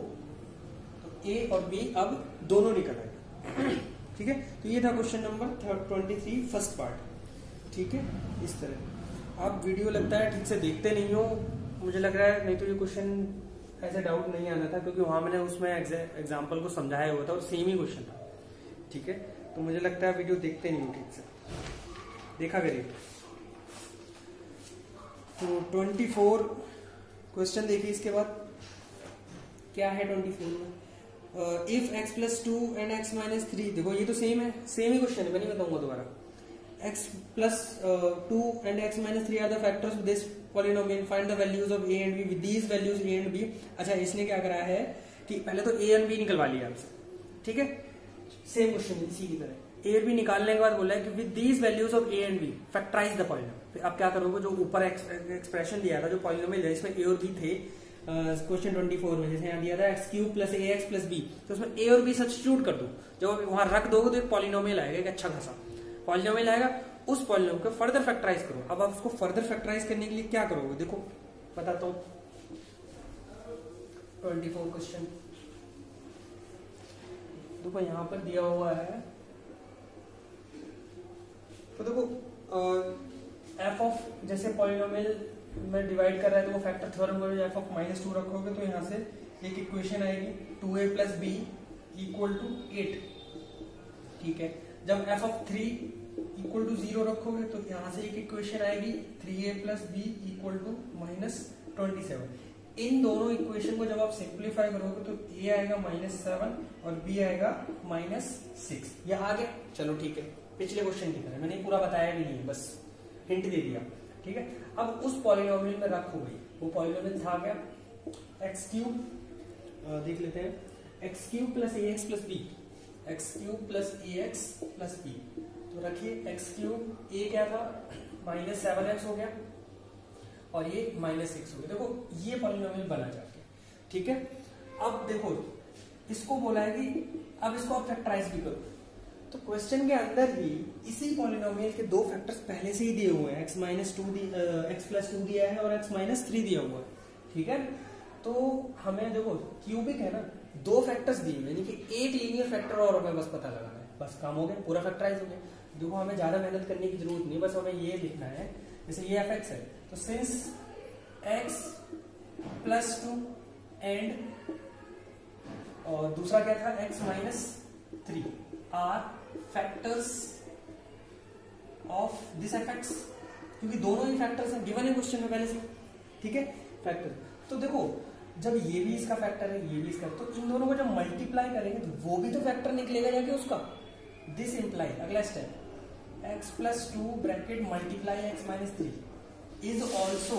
तो a और b अब दोनों निकल आएगा। ठीक है, तो ये था क्वेश्चन नंबर 23 फर्स्ट पार्ट। ठीक है, इस तरह आप वीडियो लगता है ठीक से देखते नहीं हो, मुझे लग रहा है, नहीं तो ये क्वेश्चन ऐसे डाउट नहीं आना था, क्योंकि वहां मैंने उसमें एग्जाम्पल को समझाया हुआ था और सेम ही क्वेश्चन था। ठीक है, तो मुझे लगता है वीडियो देखते नहीं हो ठीक से, देखा करिए। तो 24 क्वेश्चन देखिए। इसके बाद क्या है 24 में? If x plus 2 and x minus 3, देखो ये तो सेम है, सेम ही क्वेश्चन है, मैं नहीं बताऊंगा दोबारा। x plus 2 and x minus 3 are the factors of this polynomial, find the values of a and b with these values a and b। अच्छा, इसने क्या करा है कि पहले तो a एंड b निकलवा लिया आपसे। ठीक है, सेम क्वेश्चन इसी की तरह a और b निकालने के बाद बोला है कि with these values of a and b factorise the polynomial. फिर आप क्या करोगे, जो ऊपर एक्सप्रेशन दिया था, जो पॉलिनोमियल है इसमें a और b थे, क्वेश्चन 24 में जैसे यहाँ दिया था x cube plus ax plus b, तो उसमें a और b सब्स्टिट्यूट कर दो। जब वहां रख दोगे तो एक पॉलिनोमियल आएगा, एक अच्छा खासा पॉलिनोमियल आएगा। उस पॉलिनोमियल को फर्दर फैक्टराइज करो। अब आप उसको फर्दर फैक्टराइज करने के लिए क्या करोगे, देखो बताता हूँ। 24 क्वेश्चन देखो यहाँ पर दिया हुआ है। तो देखो f ऑफ जैसे पॉलिनोमियल में डिवाइड कर रहा है तो वो फैक्टर थ्योरम करो, एफ ऑफ माइनस 2 रखोगे तो यहाँ से एक इक्वेशन आएगी 2a plus b equal to 8। ठीक है, जब f ऑफ 3 इक्वल टू 0 रखोगे तो यहाँ से एक इक्वेशन आएगी 3a plus b equal to minus 27। इन दोनों इक्वेशन को जब आप सिंप्लीफाई करोगे तो a आएगा -7 और b आएगा -6। ये आ गया, चलो ठीक है, पिछले क्वेश्चन की तरह मैंने पूरा बताया भी नहीं, बस हिंट दे दिया। ठीक है, अब उस पॉलिनोमियल में रखो गई, वो पॉलिनोमियल था क्या एक्स क्यूब, देख लेते हैं, x cube plus a x plus b, x cube plus a x plus b. तो रखिए एक्स क्यूब, ए क्या था -7x हो गया और ये -6 हो गया। देखो ये पॉलिनोमियल बना जाके। ठीक है, अब देखो इसको बोला है कि अब इसको आप फैक्टराइज भी करो, तो क्वेश्चन के अंदर ही इसी पॉलिनोमियल के 2 फैक्टर्स पहले से ही दिए हुए हैं, x प्लस 2 दिया है और x माइनस 3 दिया हुआ है। ठीक है, तो हमें देखो क्यूबिक है ना, 2 फैक्टर्स दिए हुए, यानी कि एक लीनियर फैक्टर और हमें बस पता लगाना है, बस काम हो गया, पूरा फैक्टराइज हो गया। देखो हमें ज्यादा मेहनत करने की जरूरत नहीं, बस हमें ये लिखना है, जैसे ये fx है तो सिंस x प्लस 2 एंड और दूसरा क्या था x minus 3 are factors of this fx, क्योंकि दोनों ही फैक्टर्स हैं, गिवन है क्वेश्चन में पहले से, ठीक है फैक्टर। तो देखो जब ये भी इसका फैक्टर है, ये भी इसका, तो इन दोनों को जब मल्टीप्लाई करेंगे तो वो भी तो फैक्टर निकलेगा जाके उसका। दिस इंप्लाई, अगला step, x plus 2 bracket multiply x minus 3 is also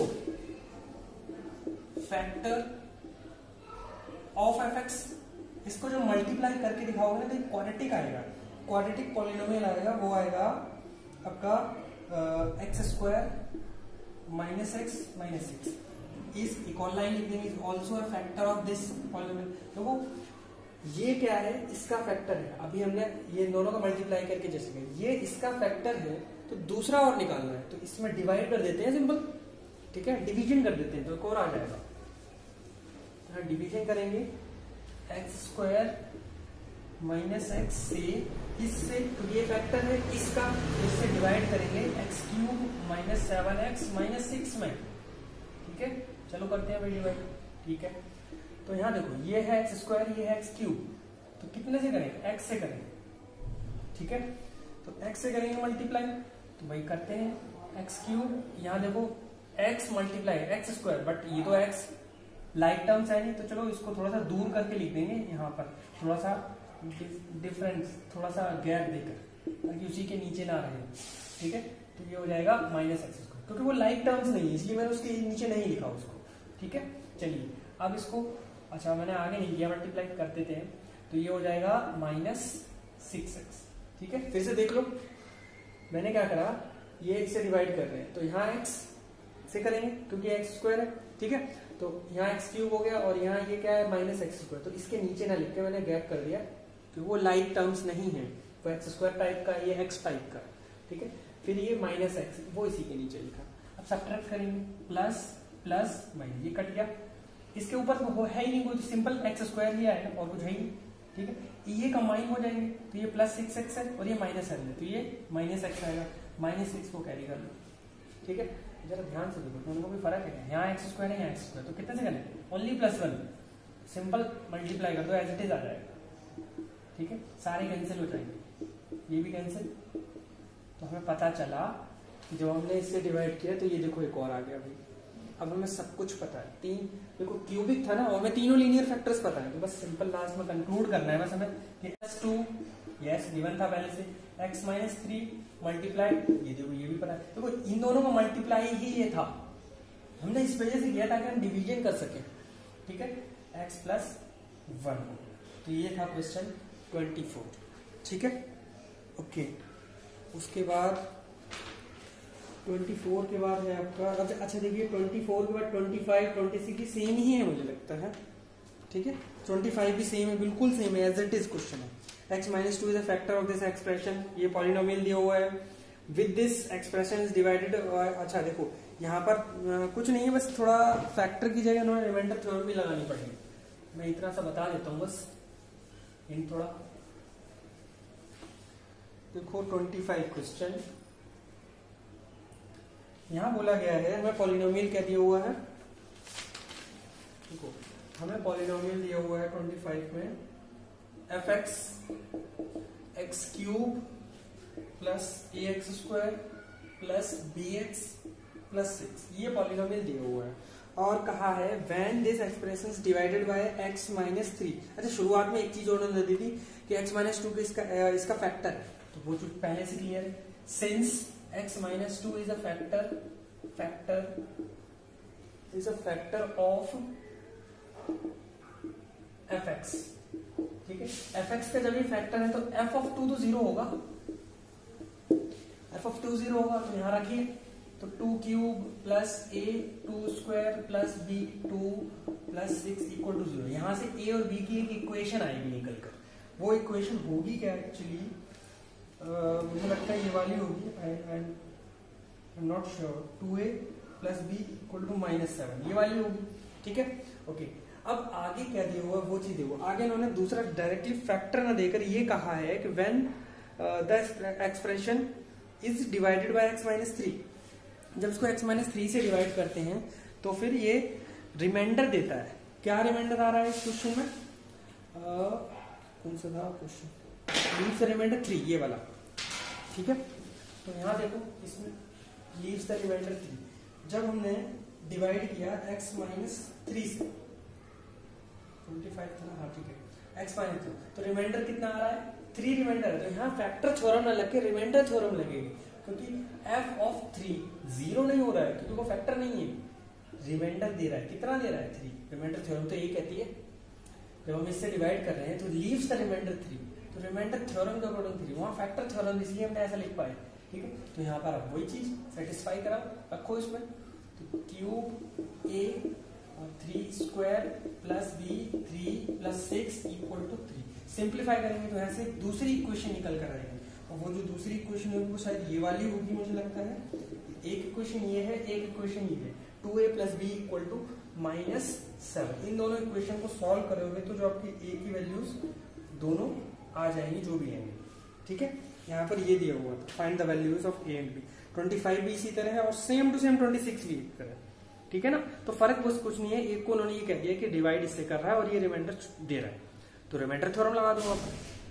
factor of fx। इसको जो मल्टीप्लाई करके दिखाओगे ना तो एक क्वाड्रेटिक आएगा, क्वाड्रेटिक पॉलिनोमियल आएगा, वो आएगा आपका x square minus x minus 6 is equal line लिख देंगे, is also a factor of this polynomial. देखो ये क्या है, इसका फैक्टर है, अभी हमने ये दोनों का मल्टीप्लाई करके जैसे ये इसका फैक्टर है तो दूसरा और निकालना है, तो इसमें डिवाइड कर देते हैं सिंपल, ठीक है, डिवीजन कर देते हैं तो एक और आ जाएगा, डिवीजन करेंगे एक्स स्क्वायर माइनस एक्स से इससे, तो ये फैक्टर है इसका, इससे डिवाइड करेंगे x cube minus 7x minus 6 में, ठीक है, चलो करते हैं भाई डिवाइड, ठीक है। तो यहाँ देखो ये है एक्स स्क्वायर, ये है एक्स क्यूब, तो कितने से करेंगे, एक्स से करेंगे, ठीक है, तो एक्स से करेंगे मल्टीप्लाई, तो भाई करते हैं एक्स क्यूब, यहाँ देखो x multiply x square, but ये तो एक्स लाइक टर्म्स है नहीं, तो चलो इसको थोड़ा सा दूर करके लिख देंगे, यहाँ पर थोड़ा सा डिफरेंस, थोड़ा सा गैप देकर, ताकि उसी के नीचे ना रहे, ठीक है। तो ये हो जाएगा माइनस एक्स स्क्वायर, क्योंकि वो लाइक टर्म्स नहीं है इसलिए मैंने उसके नीचे नहीं लिखा उसको, ठीक है। चलिए अब इसको, अच्छा मैंने आगे नहीं किया, मल्टीप्लाई कर देते हैं, तो ये हो जाएगा माइनस 6x, ठीक है। फिर से देख लो, मैंने क्या करा, ये x से डिवाइड कर रहे हैं, तो यहाँ x से करेंगे क्योंकि एक्स स्क्वायर है, ठीक है, तो यहाँ एक्स क्यूब हो गया और यहाँ ये क्या है माइनस एक्स स्क्वायर, तो इसके नीचे ना लिख के मैंने गैप कर दिया, क्योंकि वो लाइक टर्म्स नहीं है, वो एक्स स्क्वायर टाइप का, ये एक्स टाइप का, ठीक है। फिर ये माइनस एक्स, वो इसी के नीचे लिखा। अब सब्ट्रैक्ट करेंगे, प्लस प्लस माइनस, ये कट गया, इसके ऊपर तो है ही नहीं कुछ, सिंपल एक्स स्क्वायर ही आएगा और कुछ है ही नहीं, ठीक है। ये कंबाइन हो जाएंगे, तो ये प्लस 6x है और ये माइनस है, तो ये माइनस एक्स आएगा, माइनस 6 को कैरी कर लो, ठीक है। जरा ध्यान से देखो, दोनों को भी फर्क है, यहाँ एक्स स्क्वायर है, यहाँ एक्स स्क्वायर, तो कितने से करें, ओनली +1, सिंपल मल्टीप्लाई कर दो, एज इट इज आ जाएगा, ठीक है। सारे कैंसिल हो जाएंगे, ये भी कैंसिल, तो हमें पता चला कि जब हमने इससे डिवाइड किया तो ये देखो एक और आ गया भाई। अब हमें सब कुछ पता है, 3 देखो क्यूबिक था ना, और हमें तीनों लीनियर फैक्टर्स पता है, तो बस सिंपल लास्ट में कंक्लूड करना है बस हमें, +2 यस गिवन था पहले से, x माइनस 3 मल्टीप्लाई, ये देखो ये भी पता है, देखो इन दोनों का मल्टीप्लाई ही ये था, हमने इस वजह से किया ताकि हम डिवीजन कर सके, ठीक है, x प्लस 1, तो ये था क्वेश्चन 24, ठीक है, ओके। उसके बाद 24 के बाद है आपका, अच्छा देखिए 24 के बाद 25, 26 भी सेम ही है मुझे लगता है, ठीक है, 25 भी सेम है, बिल्कुल सेम है, एज इट इज क्वेश्चन है। x minus 2 is a factor of this expression, ये पॉलिनोमियल दिया हुआ है, with this expression is divided, अच्छा देखो यहाँ पर कुछ नहीं है, बस थोड़ा फैक्टर की जगह उन्होंने रिमाइंडर थ्योरम भी लगानी पड़ेगी, मैं इतना सा बता देता हूँ बस इन थोड़ा। देखो 25 क्वेश्चन, यहाँ बोला गया है, हमें पॉलिनोमियल क्या दिया हुआ है, देखो हमें पॉलिनोमियल दिया हुआ है 25 में, fx x cube plus ax square plus bx plus 6, ये पॉलिनोमियल दिया हुआ है, और कहा है when this expression is divided by x minus 3। अच्छा शुरुआत में एक चीज उन्होंने दी थी कि x minus 2 इसका फैक्टर है, तो वो चीज पहले से क्लियर है, since x minus 2 is a factor of fx, ठीक है, fx का जब ये फैक्टर है तो f of 2 तो 0 होगा, f of 2 0 होगा, तो यहाँ रखिए, तो 2 cube plus a 2 square plus b 2 plus 6 equal to 0, यहाँ से a और b की एक इक्वेशन आएगी निकल कर, वो इक्वेशन होगी क्या एक्चुअली, मुझे लगता है ये वाली होगी, I am not sure, 2a plus b equal to -7, ये वाली होगी, ठीक है, ओके। अब आगे क्या दिया हुआ वो चीज देखो, आगे इन्होंने दूसरा डायरेक्टली फैक्टर ना देकर ये कहा है कि when the expression is divided by x minus 3, जब इसको x माइनस 3 से डिवाइड करते हैं तो फिर ये रिमाइंडर देता है। क्या रिमाइंडर आ रहा है इस क्वेश्चन में, कौन सा था क्वेश्चन, लीव्स द रिमाइंडर 3, ये वाला, ठीक है। तो यहाँ देखो इसमें लीव्स द रिमाइंडर 3, जब हमने डिवाइड किया x माइनस 3 से, 25 था ना, हाँ ठीक है, x माइनस 3, तो रिमाइंडर कितना आ रहा है, 3 रिमाइंडर है। तो यहाँ फैक्टर थ्योरम ना लग के रिमाइंडर थ्योरम लगेगी, क्योंकि f ऑफ 3 0 नहीं हो रहा है क्योंकि वो फैक्टर नहीं है, रिमाइंडर दे रहा है, कितना दे रहा है 3। रिमाइंडर थ्योरम तो ये कहती है जब हम इससे डिवाइड कर रहे हैं तो लीव्स द रिमाइंडर 3, तो रिमाइंडर थ्योरम के अकॉर्डिंग 3, वहां फैक्टर थ्योरम इसलिए हमने ऐसा लिख पाए, ठीक है। तो यहाँ पर आप वही चीज सेटिस्फाई करा रखो इसमें, तो क्यूब a और 3 square plus b 3 plus 6 equal to 3। Simplify करेंगे तो यहाँ से दूसरी इक्वेशन निकल कर आएगी, और वो जो दूसरी इक्वेशन होगी वो शायद ये वाली होगी, मुझे लगता है। एक इक्वेशन ये है, एक इक्वेशन ये है, 2a plus b equal to -7। इन दोनों इक्वेशन को सॉल्व करोगे तो जो आपकी a की वैल्यूज दोनों आ जाएंगी, जो भी आएंगे, ठीक है। यहाँ पर ये दिया हुआ था, find the values of a and b। 25 भी इसी तरह है और सेम टू सेम 26 भी इसी तरह, ठीक है ना। तो फर्क बस कुछ नहीं है, एक को उन्होंने ये कह दिया कि डिवाइड इससे कर रहा है और ये रिमाइंडर दे रहा है, तो रिमाइंडर थ्योरम लगा दूंगा,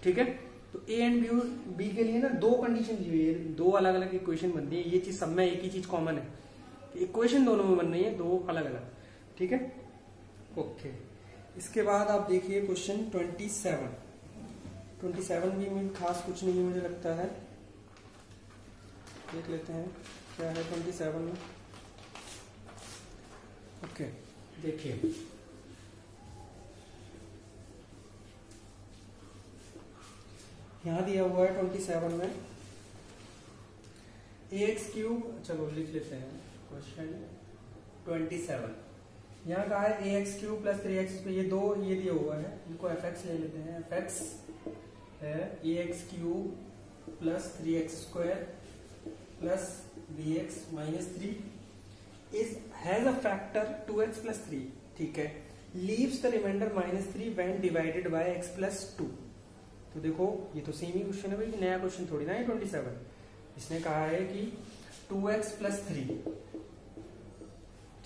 ठीक है। तो ए एंड बी के लिए ना दो कंडीशन दी हुई है, दो अलग अलग इक्वेशन बनती है। ये चीज सब में एक ही चीज कॉमन है, इक्वेशन दोनों में बन रही है, दो अलग अलग, ठीक है, ओके। इसके बाद आप देखिए क्वेश्चन 27 भी में खास कुछ नहीं है मुझे लगता है, देख लेते हैं क्या है 27 में। ओके देखिए, यहां दिया हुआ है 27 में ax क्यूब, चलो लिख लेते हैं क्वेश्चन 27। यहाँ कहा है ax क्यूब प्लस 3x, ये दो ये दिया हुआ है, इनको fx ले लेते हैं। fx है ax cube plus 3x square plus bx minus 3 is has a factor 2x plus 3, ठीक है। Leaves the remainder -3 when divided by x plus 2। तो देखो ये तो सेम ही क्वेश्चन है भाई, नया क्वेश्चन थोड़ी ना है 27। इसने कहा है कि 2x प्लस 3,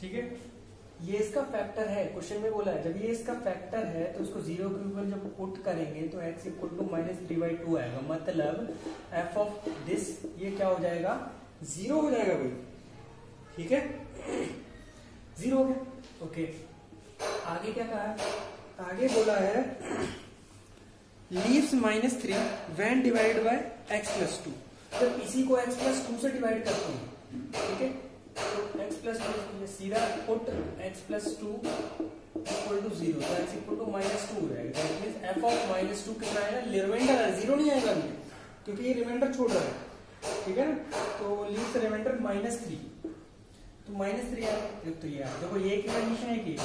ठीक है, ये इसका फैक्टर है। क्वेश्चन में बोला है जब ये इसका फैक्टर है तो उसको 0 के ऊपर जब पुट करेंगे तो x इक्वल टू -3/2 आएगा, मतलब f ऑफ दिस ये क्या हो जाएगा, 0 हो जाएगा भाई, ठीक है, 0 हो गया, ओके। आगे क्या कहा है, आगे बोला है leaves -3 when divide by x plus 2। जब इसी को x प्लस 2 से डिवाइड करते हैं, ठीक है, तो x प्लस 2 सीधा put x plus 2 equal to 0, तो x इक्वल टू -2 हो जाएगा। दैट मींस f ऑफ -2 कितना आएगा, रिमाइंडर है, 0 नहीं आएगा अभी क्योंकि ये रिमाइंडर छोड़ रहा है, ठीक है ना। तो लीव्स रिमाइंडर -3, तो -3 आएगा। तो ये देखो ये एक कंडीशन है कि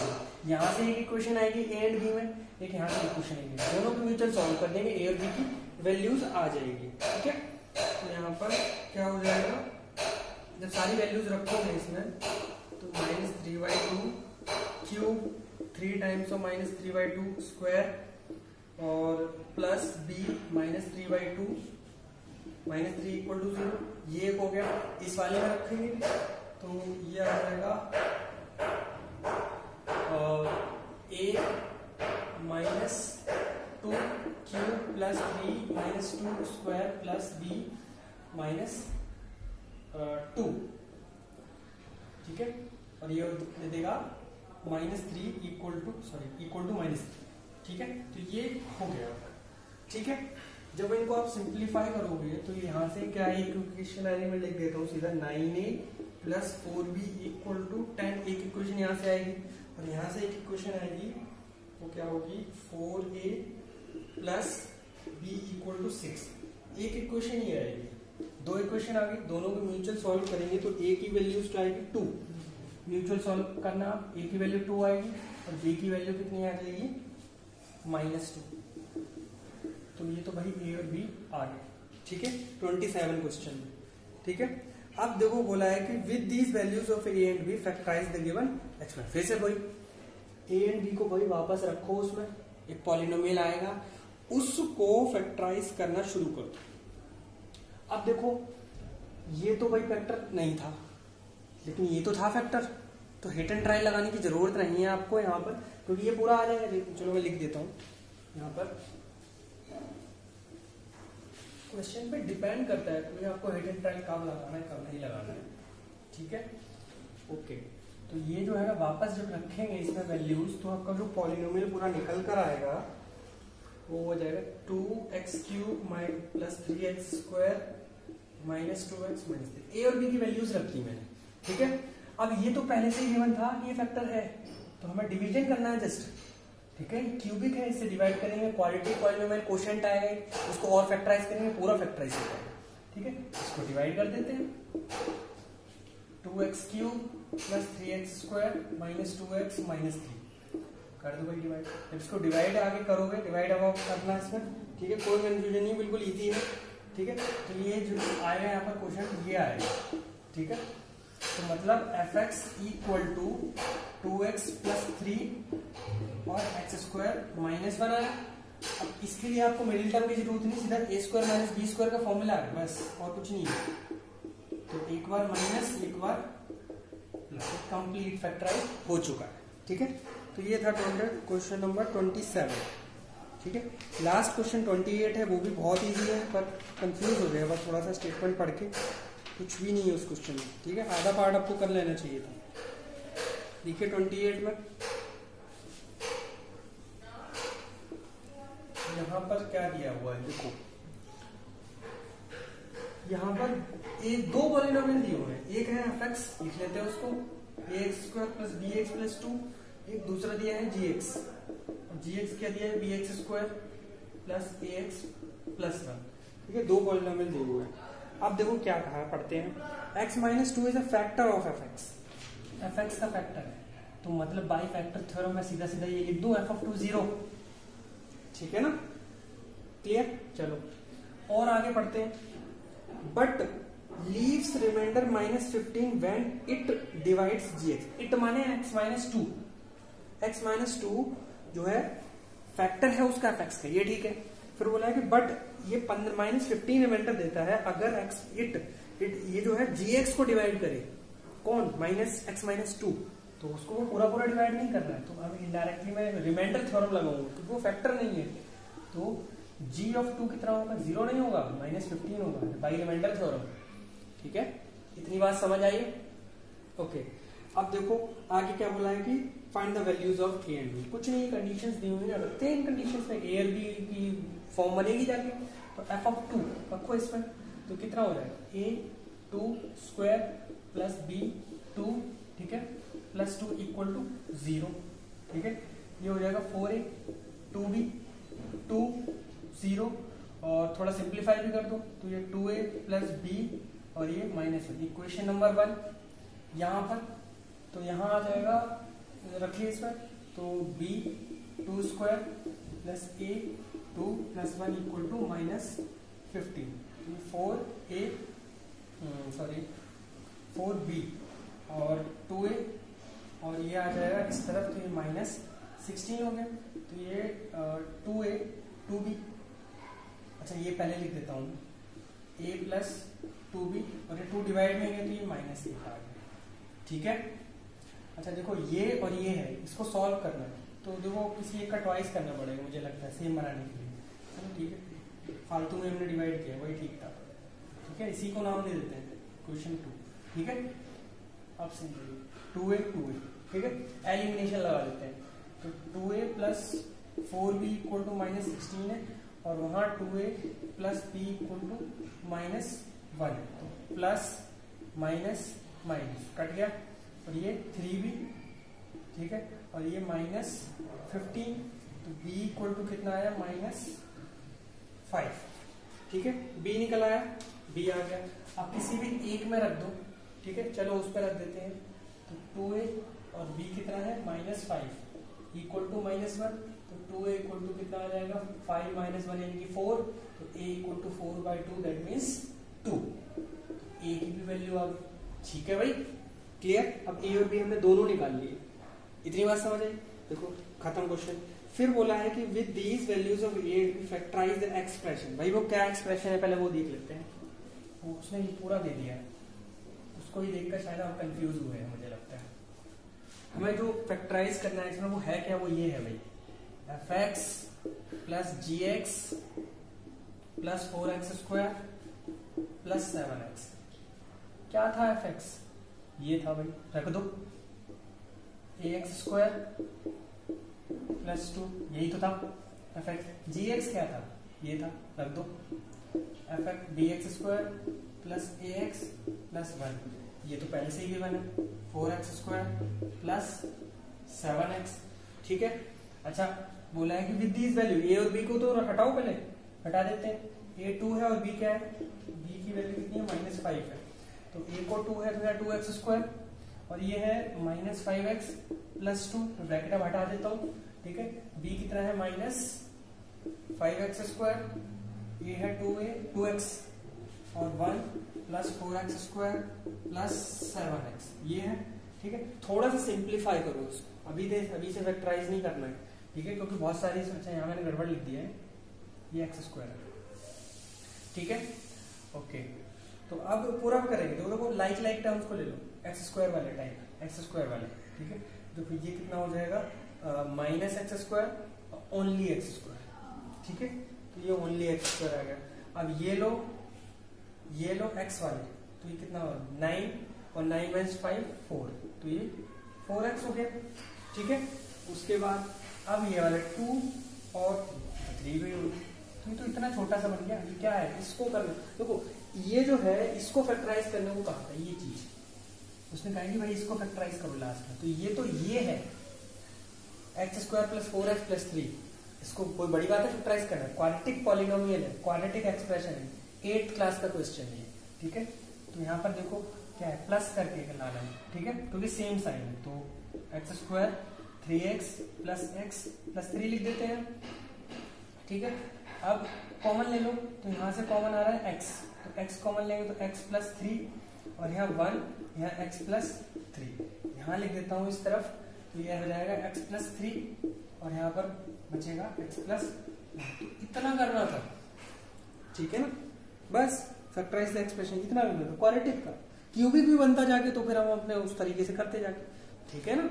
यहाँ से एक इक्वेशन आएगी a एंड b में, एक यहाँ से इक्वेशन आएगी, दोनों को म्यूचुअल सॉल्व कर देंगे, a और b की वैल्यूज आ जाएगी, ठीक है। तो यहाँ पर क्या हो जाएगा, जब सारी वैल्यूज रखोगे इसमें तो -3/2 क्यूब 3 टाइम्स ऑफ -3/2 स्क्वायर और प्लस b -3/2 -3 इक्वल टू 0, ये एक हो गया। इस वाले में रखेंगे तो ये आ जाएगा a -2 cube plus 3 -2 square plus b -2, ठीक है, और ये दे देगा -3 इक्वल टू -3, ठीक है। तो ये हो गया, ठीक है। जब इनको आप सिंप्लीफाई करोगे तो यहाँ से क्या है, इक्वेशन मैं लिख देता हूँ सीधा, 9a plus 4b equal to 10। एक इक्वेशन यहाँ से आएगी और यहाँ से एक इक्वेशन आएगी, वो क्या होगी, 4a plus b equal to 6। एक इक्वेशन ये आएगी, दो इक्वेशन आ गई, दोनों को म्यूचुअल सॉल्व करेंगे तो a की वैल्यूज क्या आएगी, 2। म्यूचुअल सॉल्व करना, a की वैल्यू 2 आएगी और b की वैल्यू कितनी आ जाएगी, -2। तो ये तो भाई a और b आ गए, ठीक है, 27 क्वेश्चन में, ठीक है। अब देखो बोला है कि with these values of a and b factorise the given expression. फिर से वही ए एंड बी को वही वापस रखो, उसमें एक पॉलिनोमियल आएगा, उसको फैक्टराइज करना शुरू कर दो। अब देखो ये तो भाई फैक्टर नहीं था, लेकिन ये तो था फैक्टर, तो हिट एंड ट्राई लगाने की जरूरत नहीं है आपको यहाँ पर, क्योंकि ये पूरा आ जाएगा। चलो मैं लिख देता हूँ यहाँ पर, क्वेश्चन पे डिपेंड करता है कि आपको हिट एंड ट्राई कब लगाना है कब नहीं लगाना है, ठीक है। ओके, तो ये जो है ना वापस जब रखेंगे इसमें वैल्यूज, तो आपका जो पॉलिनोमियल पूरा निकल कर आएगा वो हो जाएगा 2x³ plus 3x² minus 2x minus 3। ए और बी की वैल्यूज रखी मैंने, ठीक है। अब ये तो पहले से ही गिवन था कि ये फैक्टर है, तो हमें डिवीजन करना है जस्ट, ठीक है। क्यूबिक है, इससे डिवाइड करेंगे, क्वाड्रेटिक पॉलिनोमियल कोशेंट आएगा, उसको और फैक्टराइज करेंगे, पूरा फैक्टराइज हो जाएगा, ठीक है। इसको डिवाइड कर देते हैं, 2x³ plus 3x² minus 2x minus 3 कर दो भाई डिवाइड। जब इसको डिवाइड आगे करोगे, डिवाइड अब करना है इसमें, ठीक है, कोई कंफ्यूजन नहीं, बिल्कुल इजी है, ठीक है। तो ये जो आएगा यहाँ पर क्वेश्चन ये आएगा, ठीक है। तो मतलब fx equal to 2x plus 3 और x² माइनस 1 आया। अब इसके लिए आपको मिडिल टर्म की जरूरत नहीं, सीधा a² माइनस b² का फॉर्मूला है बस, और कुछ नहीं है। तो एक बार माइनस एक बार प्लस, कंप्लीट फैक्टराइज हो चुका है, ठीक है। तो ये था क्वेश्चन नंबर 27, ठीक है। लास्ट क्वेश्चन 28 है, वो भी बहुत इजी है, पर कंफ्यूज हो गया बस थोड़ा सा स्टेटमेंट पढ़ के, कुछ भी नहीं है उस क्वेश्चन में, ठीक है। आधा पार्ट आपको कर लेना चाहिए था। देखिए 28 में यहाँ पर क्या दिया हुआ है, देखो यहाँ पर एक दो पॉलिनोमियल दिए हुए हैं, एक है fx, लिख लेते हैं उसको, ax² प्लस bx प्लस 2, एक दूसरा दिया है gx, और gx क्या दिया है bx² प्लस ax प्लस 1, ठीक है। दो पॉलिनोमियल दिए हुए हैं। अब देखो क्या कहा, पढ़ते हैं। x minus 2 is a factor of fx, fx का फैक्टर है, तो मतलब बाई फैक्टर थ्योरम में सीधा सीधा ये लिख दूं f(2) 0, ठीक है ना, क्लियर। चलो और आगे पढ़ते हैं। But leaves remainder minus 15 when it divides gx, it माने x माइनस 2, x माइनस 2 जो है फैक्टर है उसका fx का, ये ठीक है। फिर बोला है कि बट ये माइनस 15 रिमाइंडर देता है अगर इट ये जो है gx को डिवाइड करे, कौन, माइनस x माइनस 2, तो उसको वो पूरा पूरा डिवाइड नहीं करना है, तो अब इनडायरेक्टली मैं रिमाइंडर थ्योरम लगाऊंगा क्योंकि वो फैक्टर नहीं है। तो g(2) कितना होगा, 0 नहीं होगा, माइनस 15 होगा बाई रिमाइंडर थ्योरम, ठीक है। इतनी बात समझ आई, ओके। अब देखो आगे क्या बोला है कि find the values of a and b, कुछ नहीं, कंडीशंस दी हुई है, रखते हैं इन कंडीशंस में a और b की फॉर्म बनेगी जाके। तो f(2) रखो इसमें, तो कितना हो जाएगा, a2² प्लस b2, ठीक है, प्लस 2 इक्वल टू 0, ठीक है। ये हो जाएगा 4a 2b 2 0, और थोड़ा सिंप्लीफाई भी कर दो, तो ये 2a प्लस b और ये माइनस 1, इक्वेशन नंबर 1 यहाँ पर, तो यहाँ आ जाएगा, रखिए इसमें, तो b2² plus a2 plus 1 equal to minus 15, 4b और 2a, और ये आ जाएगा इस तरफ, तो ये माइनस 16 हो गया, तो ये 2a 2b, अच्छा ये पहले लिख देता हूँ, a प्लस 2b, और ये 2 डिवाइड में गया तो ये माइनस 1 आ गया, ठीक है। अच्छा देखो ये और ये है, इसको सॉल्व करना है, तो देखो किसी एक का ट्वाइस करना पड़ेगा मुझे लगता है, सेम बनाने के लिए, चलो ठीक है, फालतू में हमने डिवाइड किया वही ठीक था, ठीक है। इसी को नाम दे देते हैं क्वेश्चन 2, ठीक है। अब सिंपल 2a 2a, ठीक है, एलिमिनेशन लगा देते हैं, तो 2a plus 4b equal to minus 16 है, और वहां 2a plus b equal to minus 1, तो प्लस माइनस माइनस कट गया, और ये 3b, ठीक है, और ये माइनस 15, तो b इक्वल टू कितना आया, माइनस 5, ठीक है। b निकल आया, b आ गया। अब किसी भी एक में रख दो, ठीक है, चलो उस पर रख देते हैं, तो 2a और b कितना है, माइनस 5 इक्वल टू माइनस 1, तो 2a इक्वल टू कितना आ जाएगा, 5 माइनस 1 यानी कि 4, तो a equal to 4/2 that means 2, a की भी वैल्यू आ गई, ठीक है भाई, क्लियर। अब a और b हमने दोनों निकाल लिए, इतनी बात समझ आई। देखो खत्म क्वेश्चन। फिर बोला है कि with these values of A factorise the expression. भाई वो क्या एक्सप्रेशन है पहले वो देख लेते हैं। वो उसने ये पूरा दे दिया है, उसको ही देखकर शायद आप कंफ्यूज हुए हैं मुझे लगता है। हमें जो फैक्टराइज करना है इसमें वो है क्या, वो ये है भाई f x plus g x plus 4x² plus 7x। क्या था एफ एक्स, ये था भाई, रख दो ax² प्लस 2, यही तो था एफ एक्स। जी एक्स क्या था, ये था, रख दो F x dx² plus ax plus 1, ये तो पहले से ही गिवन है 4x² प्लस 7x। ठीक है, अच्छा बोला है कि विद दीज वैल्यू, ए और बी को तो हटाओ, पहले हटा देते हैं। ए 2 है और बी क्या है, बी की वैल्यू कितनी है -5 है, तो ए को 2 है तो है 2x² और ये है -5x प्लस 2, तो ब्रैकेट अब हटा देता हूँ। ठीक है, बी कितना है -5x², ये है 2x और 1 प्लस 4x² प्लस 7x, ये है। ठीक है, थोड़ा सा सिंप्लीफाई करो इसको, अभी से फैक्टराइज नहीं करना है। ठीक है, क्योंकि बहुत सारी, अच्छा यहाँ मैंने गड़बड़ लिख दिया है, ये x² है। ठीक है, ओके, तो अब पूरा करेंगे। देखो लाइक टर्म्स को ले लो, x² वाले टाइप, x² वाले। ठीक है, तो फिर ये कितना हो जाएगा -x² ओनली x²। ठीक है, तो ये ओनली x² आ गया। अब ये लो x वाले, तो ये कितना होगा 9 और 9 - 5 4, तो ये 4x हो गया। ठीक है, उसके बाद अब ये वाले 2 और 3 भी होगी, तो ये तो इतना छोटा सा बन गया। ये क्या है, इसको करना, देखो ये जो है इसको फैक्टराइज करने को कहा था, ये चीज उसने कहा कि भाई इसको फैक्टराइज करो लास्ट में, तो ये है x² प्लस 4x प्लस 3। इसको कोई बड़ी बात है फैक्टराइज करना, क्वाड्रेटिक पॉलिनोमियल है, क्वाड्रेटिक एक्सप्रेशन है, 8th क्लास का क्वेश्चन है। ठीक है, तो यहाँ पर देखो क्या है, प्लस करके लाना है। ठीक है, क्योंकि सेम साइन है, तो x² 3x plus x plus 3 लिख देते हैं। ठीक है, अब कॉमन ले लो, तो यहाँ से कॉमन आ रहा है x, तो x कॉमन लेंगे तो x प्लस 3 और यहाँ 1, यहाँ x प्लस 3, यहाँ लिख देता हूँ इस तरफ, तो यह हो जाएगा x प्लस 3 और यहाँ पर बचेगा x प्लस 1। इतना करना था। ठीक है ना, बस फैक्टराइज द एक्सप्रेशन इतना करना था, क्वाड्रेटिक का। क्यूबिक भी बनता जाके तो फिर हम अपने उस तरीके से करते जाके। ठीक है ना,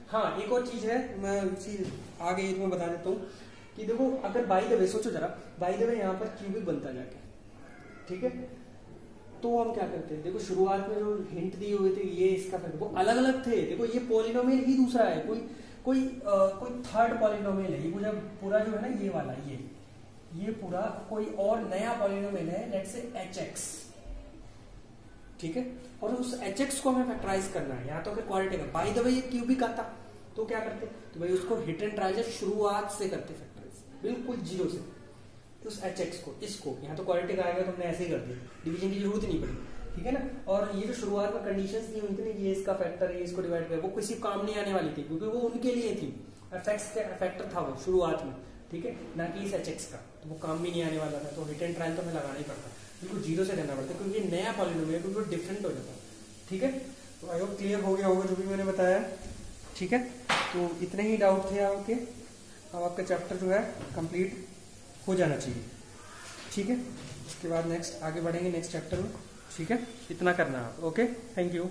हाँ एक और चीज है, मैं चीज आगे तुम्हें बता देता हूँ कि देखो अगर बाय द वे, सोचो जरा, बाय द वे यहाँ पर क्यूबिक बनता जाके, ठीक है, तो हम क्या करते हैं, देखो शुरुआत में जो हिंट दिए हुए थे ये इसका फैक्टर वो अलग अलग थे। देखो ये पॉलिनोमियल ही दूसरा है, कोई थर्ड पॉलिनोमियल है, ये पूरा जो है ना ये वाला, ये पूरा कोई और नया पॉलिनोमियल है, लेट्स से hx। ठीक है, और उस hx को हमें फैक्टराइज करना है, या तो फिर क्वाड्रेटिक है। बाय द वे ये क्यूबिक आता तो क्या करते, तो भाई उसको हिट एंड ट्राई शुरुआत से करते फैक्टराइज, बिल्कुल 0 से, उस hx को, इसको यहाँ तो क्वाड्रेटिक आएगा तो हमने ऐसे ही कर दिया, डिवीजन की जरूरत नहीं पड़ी। ठीक है ना, और ये जो शुरुआत में कंडीशंस दी हुई थी ना, ये इसका फैक्टर है, इसको डिवाइड कर, वो किसी काम नहीं आने वाली थी, क्योंकि वो उनके लिए थी, एफएक्स का फैक्टर था वो शुरुआत में। ठीक है, ना कि इस hx का, तो वो काम भी नहीं आने वाला था, तो हिट एंड ट्रायल तो हमें लगाना ही पड़ता, बिल्कुल 0 से करना पड़ता, क्योंकि ये नया पॉलिनोमियल है, क्योंकि डिफरेंट हो जाता। ठीक है, तो आई होप क्लियर हो गया होगा जो भी मैंने बताया। ठीक है, तो इतने ही डाउट थे आपके, अब आपका चैप्टर जो है कंप्लीट हो जाना चाहिए। ठीक है, उसके बाद नेक्स्ट आगे बढ़ेंगे नेक्स्ट चैप्टर में। ठीक है, इतना करना आप। Okay, thank you.